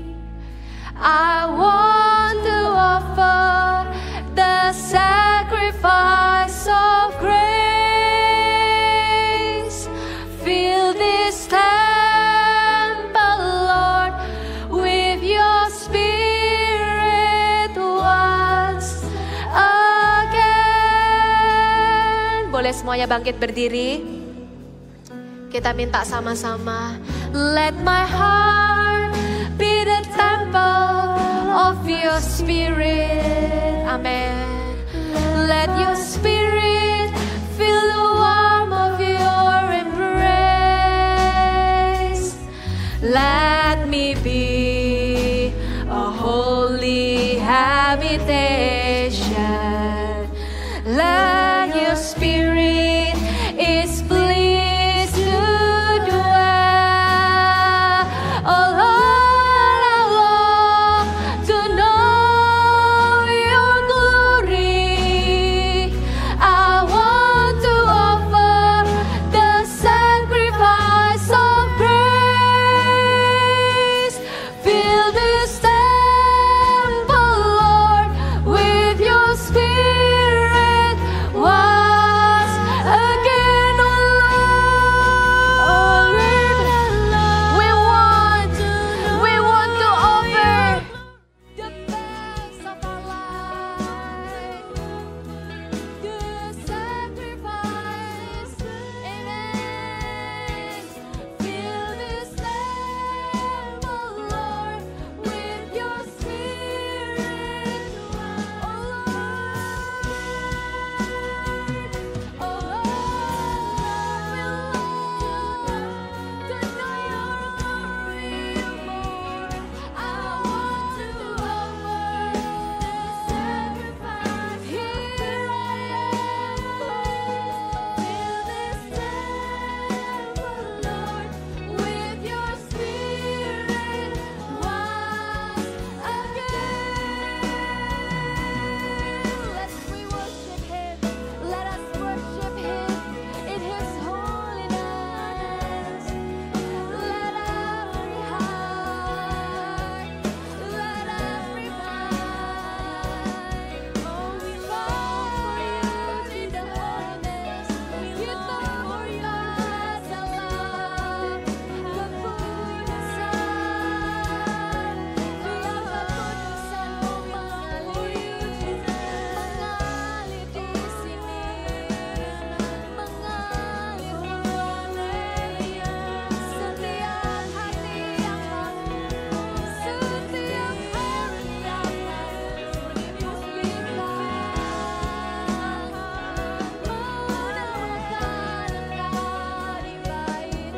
I want to offer the sacrifice of grace. Fill this temple, Lord, with your spirit once again. Boleh semuanya bangkit berdiri. Kita minta sama-sama. Let my heart be the temple of your spirit. Amen. Let your spirit fill the warmth of your embrace. Let me be a holy habitation. Let your spirit is pleased to dwell. Oh Lord, I long to know your glory. I want to offer the sacrifice of grace. Fill this temple, Lord, with your spirit once again, oh Lord. We want to offer the best of our life, the sacrifice. Amen. Fill this temple, Lord, with your spirit. Oh Lord, oh Lord, we long to know your glory more. I want to offer the sacrifice. Here I am. Fill this temple, Lord, with your spirit once again. We worship Him. Let us worship Him in His holiness. Let every heart, let every mind, oh, we long for you in the holiness. Kita for your salam, kekudusan, biar kekudusan-Mu mengalir di sini, mengalir boleh setiap hati yang mampu, setiap hari yang mampu, hidup kita menemukan Engkau di bait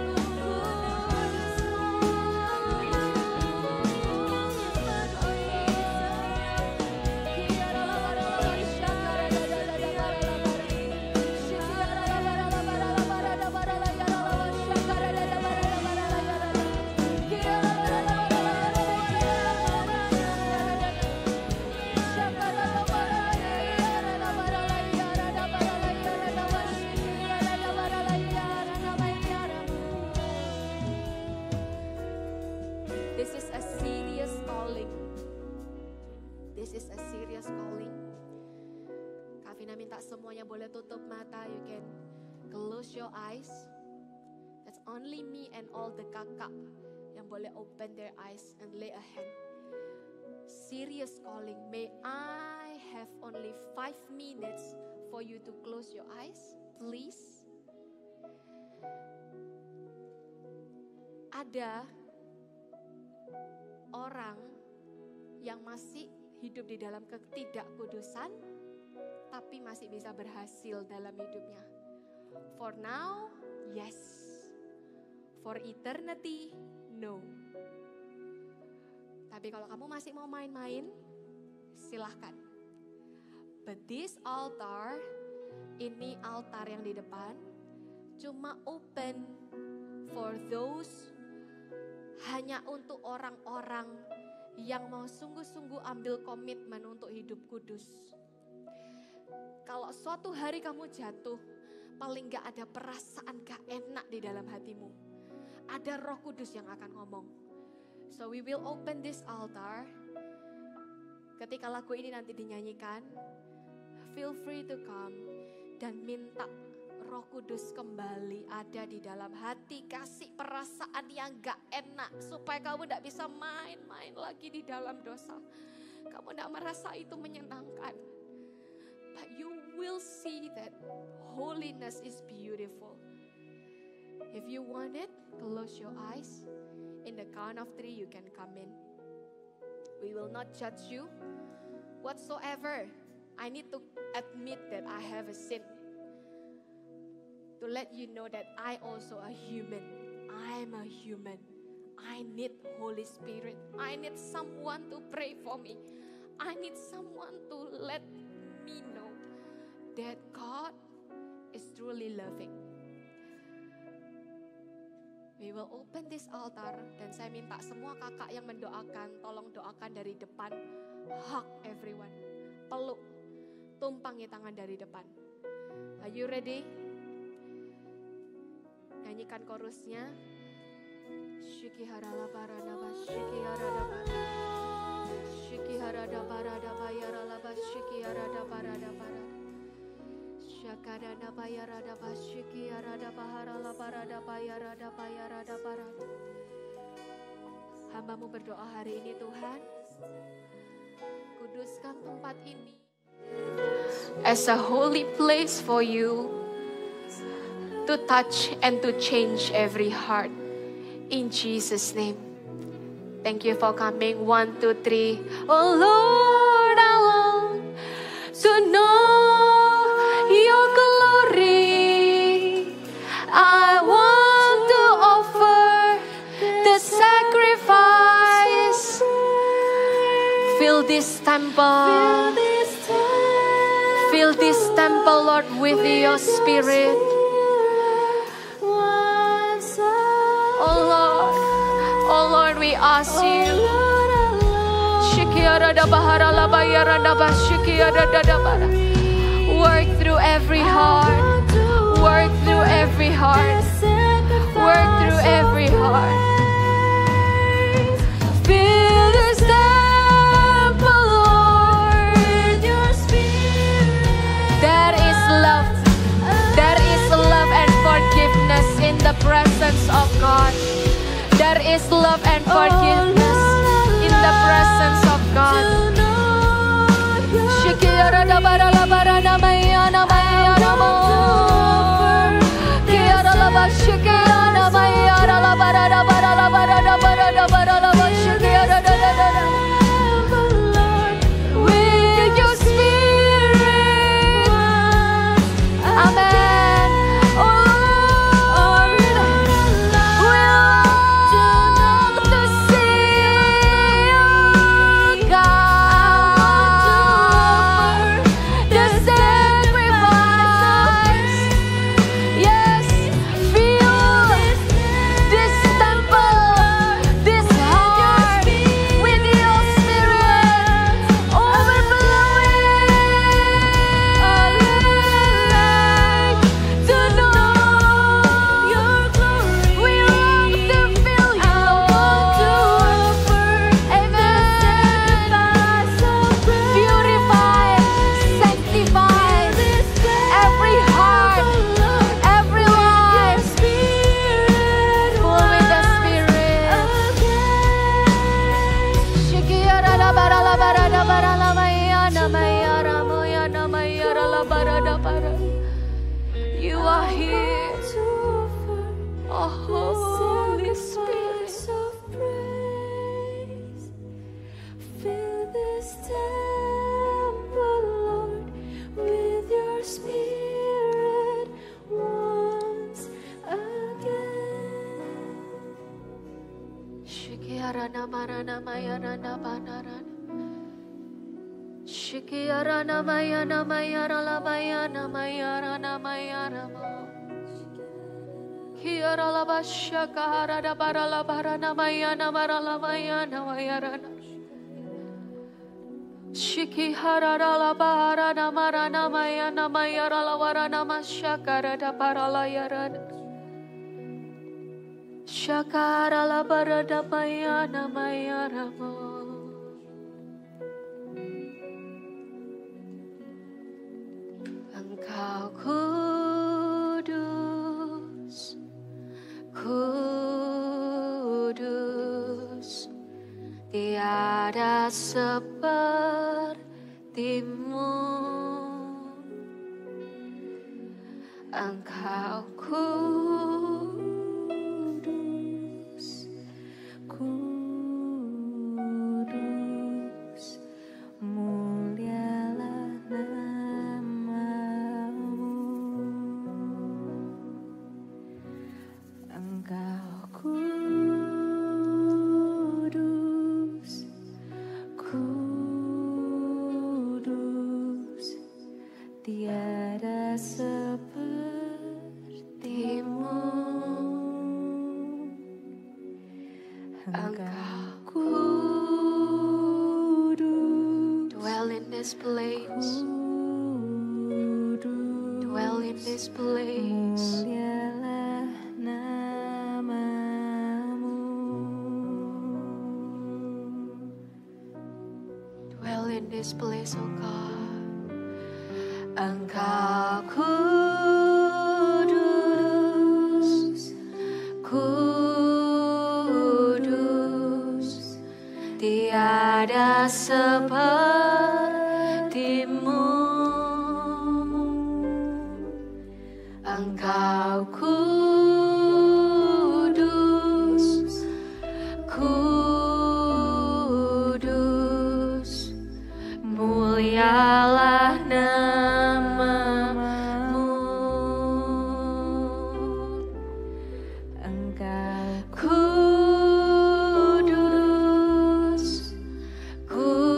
This is a serious calling. This is a serious calling. Kavina minta semuanya boleh tutup mata. You can close your eyes. That's only me and all the kakak yang boleh open their eyes and lay a hand. Serious calling. May I have only 5 minutes for you to close your eyes, please? Ada orang yang masih hidup di dalam ketidakkudusan, tapi masih bisa berhasil dalam hidupnya. For now, yes. For eternity, no. Tapi kalau kamu masih mau main-main, silahkan. But this altar, ini altar yang di depan, cuma open for those, hanya untuk orang-orang yang mau sungguh-sungguh ambil komitmen untuk hidup kudus. Kalau suatu hari kamu jatuh, paling gak ada perasaan gak enak di dalam hatimu. Ada Roh Kudus yang akan ngomong. So we will open this altar. Ketika lagu ini nanti dinyanyikan, feel free to come dan minta Roh Kudus kembali ada di dalam hati. Kasih perasaan yang gak enak supaya kamu gak bisa main-main lagi di dalam dosa. Kamu gak merasa itu menyenangkan. But you will see that holiness is beautiful. If you want it, close your eyes. In the count of 3, you can come in. We will not judge you whatsoever. I need to admit that I have a sin. To let you know that I also a human. I'm a human. I need Holy Spirit. I need someone to pray for me. I need someone to let me know that God is truly loving. We will open this altar dan saya minta semua kakak yang mendoakan, tolong doakan dari depan. Hug everyone. Peluk, tumpangi tangan dari depan. Are you ready? Nyanyikan chorusnya. Shiki harala paranaba, shiki harada parada. Shiki harada parada, bayarala ba, shiki harada parada parada. Shakadana bayarada ba, shiki harada paharala parada, bayarada bayarada parada. Hambamu berdoa hari ini Tuhan, kuduskan tempat ini as a holy place for you to touch and to change every heart. In Jesus' name. Thank you for coming. 1, 2, 3. Oh Lord, I long to know your glory. I want to offer the sacrifice. Fill this temple. Fill this temple, Lord, with your spirit. Oh Lord, we ask you. Work through every heart. Work through every heart. Work through every heart. Fill this temple, Lord. There is love. There is love and forgiveness in the presence of God. There is love and forgiveness in the presence of God. Shikiyara bara la bara na maya na maya na mo. Kiyara la ba shikiyara maya la bara la bara la bara la bara la bara la ba shikiyara da da da da. With your spirit, Amen. The Rana Maya Rana Panaran. Shikiarana Maya Namaya Ralabaya Namaya Rana Maya Ramo. Kiara Labashaka Rada Baralabara Namaya Namaralabaya Namaya Rana. Shiki Harala Bahara Namara Namaya Namaya Ralawara Namashaka Rada Paralaya Rana. Shakara la barada bayana mayaramo. Engkau kudus, kudus, tiada sepertimu. Engkau kudus, kudus, mulialah namamu. Engkau kudus, kudus, tiada sepertimu. Engkau kudus, dwell in this place, dwell in this place. Mulialah namamu, dwell in this place, oh God. Engkau kudus, kudus, tiada sepertimu. Engkau kudus, kudus, mulialah namamu. Engkau kudus, kudus,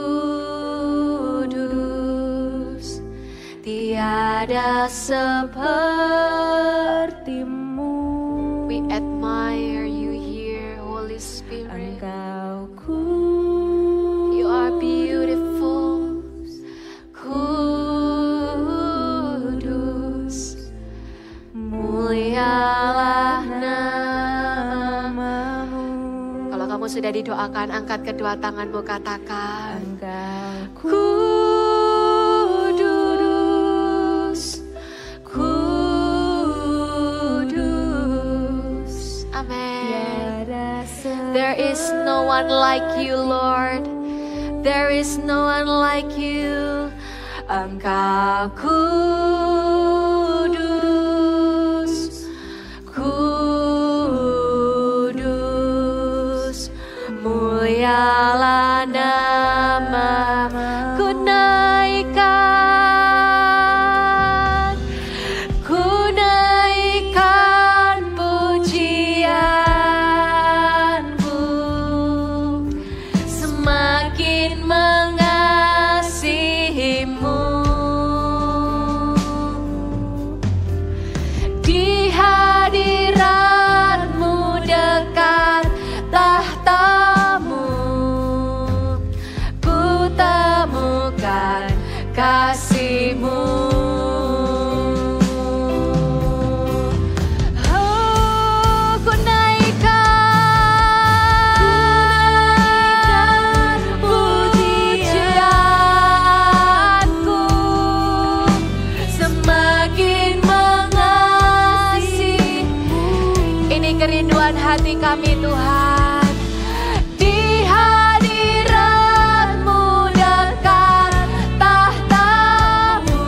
tiada sepertimu. We admire you here, Holy Spirit. Engkau kudus, you are beautiful. Kudus, mulialah namamu. Kalau kamu sudah didoakan, angkat kedua tanganmu, katakan. Engkau kudus, kudus. Amen. There is no one like you, Lord. There is no one like you. Engkau kudus, kudus, mulialah namamu. Ku naikkan, ku naikkan pujianku, semakin mengasihimu. Di hadiratmu dekat tahtamu, ku temukan kasihmu. Oh, ku naikkan pujianku, semakin mengasihimu. Ini kerinduan hati kami, Tuhan. Di hadiratmu dekat tahtamu,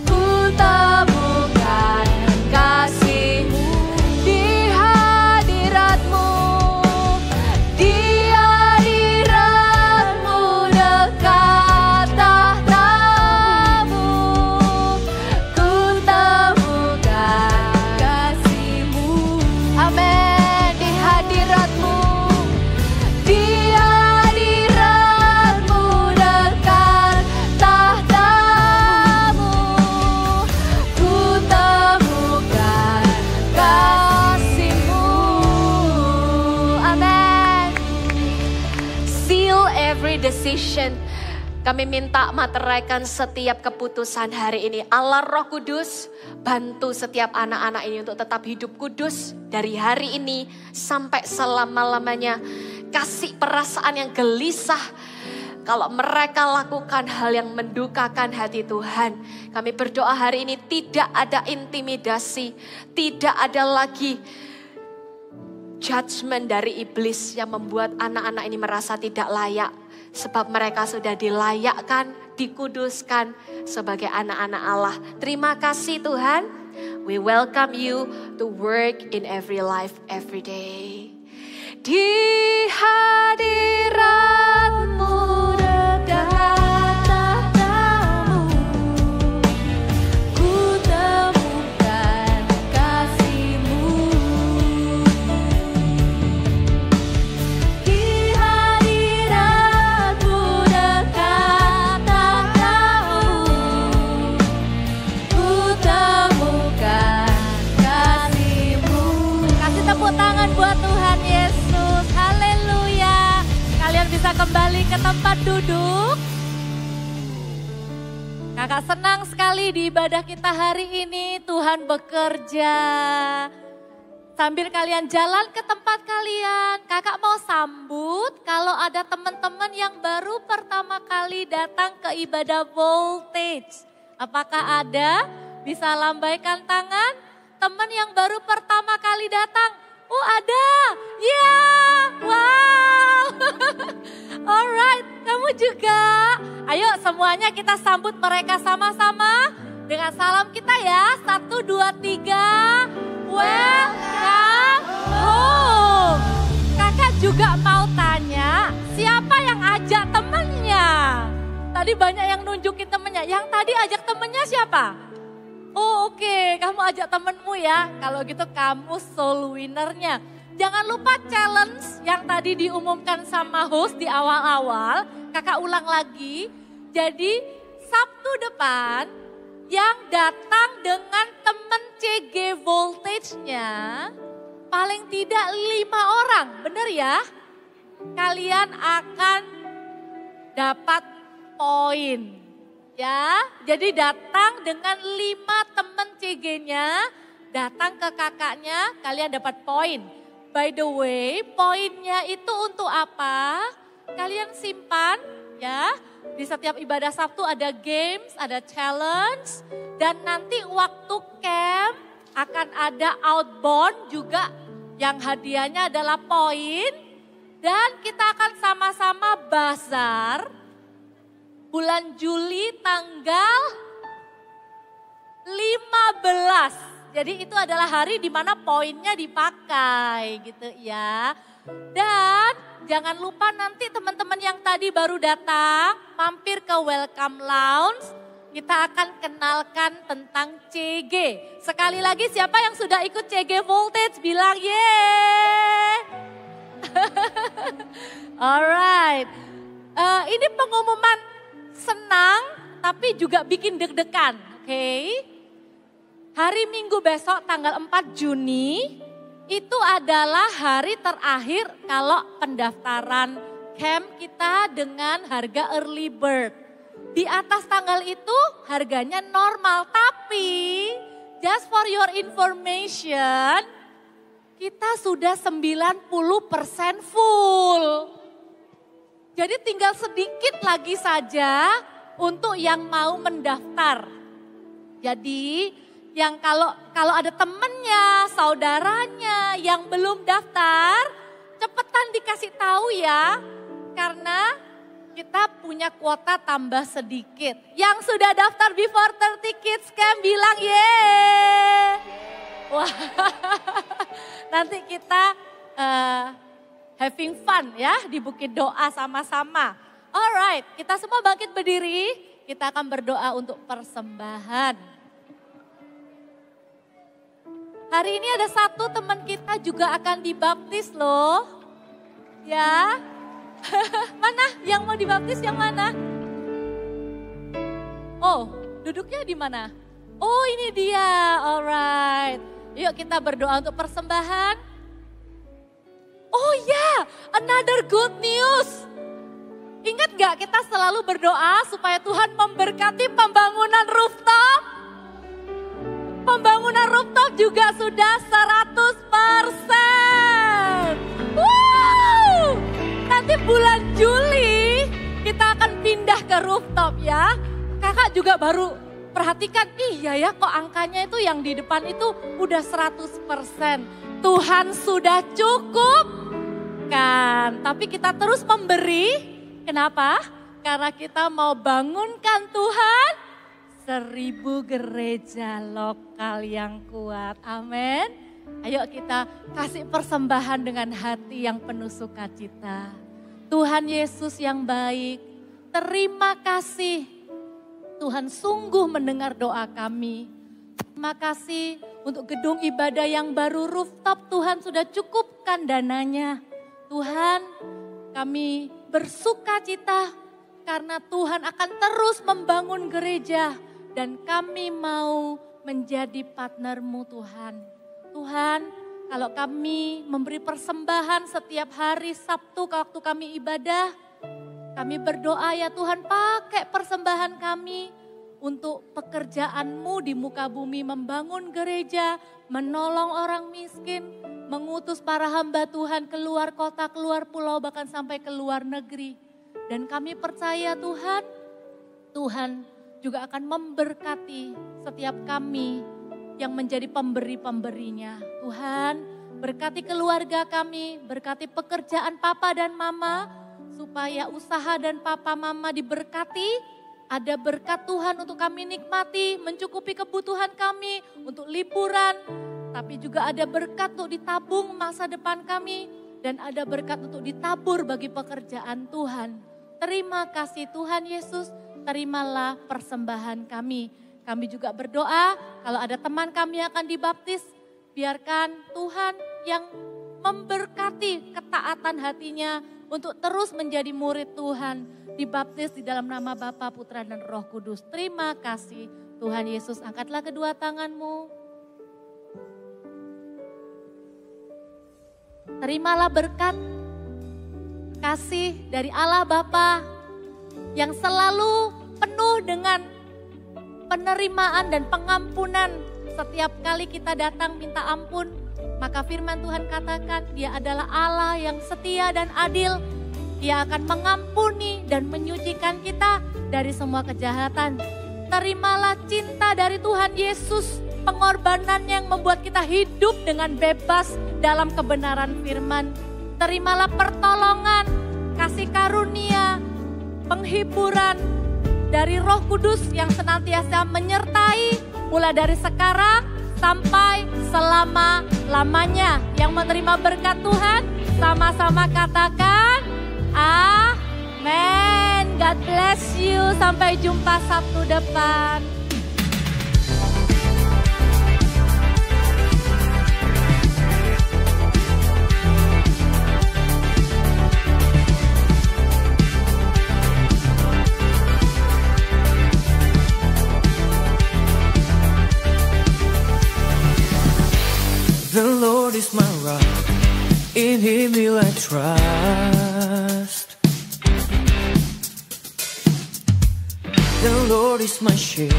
ku temukan kasihmu. Di hadiratmu, di hadiratmu dekat tahtamu, ku temukan kasihmu. Amin. Di generation. Kami minta materaikan setiap keputusan hari ini. Allah Roh Kudus, bantu setiap anak-anak ini untuk tetap hidup kudus dari hari ini sampai selama-lamanya. Kasih perasaan yang gelisah kalau mereka lakukan hal yang mendukakan hati Tuhan. Kami berdoa hari ini tidak ada intimidasi, tidak ada lagi judgment dari iblis yang membuat anak-anak ini merasa tidak layak. Sebab mereka sudah dilayakkan, dikuduskan sebagai anak-anak Allah. Terima kasih Tuhan. We welcome you to work in every life, every day. Di hadirat-Mu dekat tahtamu, ku temukan kasih-Mu. Di hadirat-Mu dekat tahtamu, ku temukan kasih-Mu. Kasih tepuk tangan buat Tuhan Yesus. Haleluya. Kalian bisa kembali ke tempat duduk. Kakak senang sekali di ibadah kita hari ini. Tuhan bekerja. Sambil kalian jalan ke tempat kalian, kakak mau sambut kalau ada teman-teman yang baru pertama kali datang ke ibadah Voltage. Apakah ada? Bisa lambaikan tangan? Teman yang baru pertama kali datang. Oh ada, ya, wow. Alright, kamu juga. Ayo semuanya kita sambut mereka sama-sama dengan salam kita ya. 1, 2, 3, welcome home. Kakak juga mau tanya, siapa yang ajak temennya? Tadi banyak yang nunjukin temennya, yang tadi ajak temennya siapa? Oh oke, kamu ajak temenmu ya. Kalau gitu kamu soul winnernya. Jangan lupa challenge yang tadi diumumkan sama host di awal-awal. Kakak ulang lagi. Jadi Sabtu depan yang datang dengan temen CG Voltage-nya paling tidak 5 orang. Bener ya? Kalian akan dapat poin. Ya, jadi datang dengan 5 teman CG-nya, datang ke kakaknya, kalian dapat poin. By the way, poinnya itu untuk apa? Kalian simpan ya, di setiap ibadah Sabtu ada games, ada challenge, dan nanti waktu camp akan ada outbound juga yang hadiahnya adalah poin. Dan kita akan sama-sama bazar. Bulan Juli tanggal 15. Jadi itu adalah hari di mana poinnya dipakai gitu ya. Dan jangan lupa nanti teman-teman yang tadi baru datang mampir ke Welcome Lounge. Kita akan kenalkan tentang CG. Sekali lagi siapa yang sudah ikut CG Voltage bilang yeay. Alright. Ini pengumuman senang tapi juga bikin deg-degan, oke? Hari Minggu besok tanggal 4 Juni itu adalah hari terakhir kalau pendaftaran camp kita dengan harga early bird. Di atas tanggal itu harganya normal, tapi just for your information kita sudah 90% full. Jadi tinggal sedikit lagi saja untuk yang mau mendaftar. Jadi yang kalau ada temennya, saudaranya yang belum daftar, cepetan dikasih tahu ya. Karena kita punya kuota tambah sedikit. Yang sudah daftar before 30 Kids Camp bilang yeay. Wah, nanti kita having fun ya di Bukit Doa sama-sama. Alright, kita semua bangkit berdiri, kita akan berdoa untuk persembahan. Hari ini ada satu teman kita juga akan dibaptis loh. Ya, mana yang mau dibaptis yang mana? Oh, duduknya di mana? Oh ini dia, alright. Yuk kita berdoa untuk persembahan. Oh ya, another good news. Ingat gak kita selalu berdoa supaya Tuhan memberkati pembangunan rooftop? Pembangunan rooftop juga sudah 100%. Wow! Nanti bulan Juli kita akan pindah ke rooftop ya. Kakak juga baru perhatikan, iya ya kok angkanya itu yang di depan itu udah 100%. Tuhan sudah cukup kan, tapi kita terus memberi. Kenapa? Karena kita mau bangunkan Tuhan 1000 gereja lokal yang kuat. Amin. Ayo kita kasih persembahan dengan hati yang penuh sukacita. Tuhan Yesus yang baik, terima kasih. Tuhan sungguh mendengar doa kami. Terima kasih untuk gedung ibadah yang baru rooftop, Tuhan sudah cukupkan dananya. Tuhan, kami bersuka cita karena Tuhan akan terus membangun gereja dan kami mau menjadi partner-Mu Tuhan. Tuhan, kalau kami memberi persembahan setiap hari Sabtu waktu kami ibadah, kami berdoa ya Tuhan pakai persembahan kami untuk pekerjaan-Mu di muka bumi, membangun gereja, menolong orang miskin, mengutus para hamba Tuhan keluar kota, keluar pulau, bahkan sampai ke luar negeri. Dan kami percaya Tuhan, Tuhan juga akan memberkati setiap kami yang menjadi pemberi-pemberinya. Tuhan, berkati keluarga kami, berkati pekerjaan papa dan mama, supaya usaha dan papa mama diberkati. Ada berkat Tuhan untuk kami nikmati, mencukupi kebutuhan kami untuk liburan. Tapi juga ada berkat untuk ditabung masa depan kami. Dan ada berkat untuk ditabur bagi pekerjaan Tuhan. Terima kasih Tuhan Yesus, terimalah persembahan kami. Kami juga berdoa kalau ada teman kami yang akan dibaptis, biarkan Tuhan yang memberkati ketaatan hatinya untuk terus menjadi murid Tuhan. Dibaptis di dalam nama Bapa, Putra dan Roh Kudus. Terima kasih Tuhan Yesus, angkatlah kedua tanganmu. Terimalah berkat kasih dari Allah Bapa yang selalu penuh dengan penerimaan dan pengampunan. Setiap kali kita datang minta ampun, maka firman Tuhan katakan Dia adalah Allah yang setia dan adil. Dia akan mengampuni dan menyucikan kita dari semua kejahatan. Terimalah cinta dari Tuhan Yesus, pengorbanan yang membuat kita hidup dengan bebas dalam kebenaran firman. Terimalah pertolongan, kasih karunia, penghiburan dari Roh Kudus yang senantiasa menyertai mulai dari sekarang sampai selama-lamanya. Yang menerima berkat Tuhan sama-sama katakan amin. God bless you. Sampai jumpa Sabtu depan. The Lord is my rock, in Him will I trust. The Lord is my shield,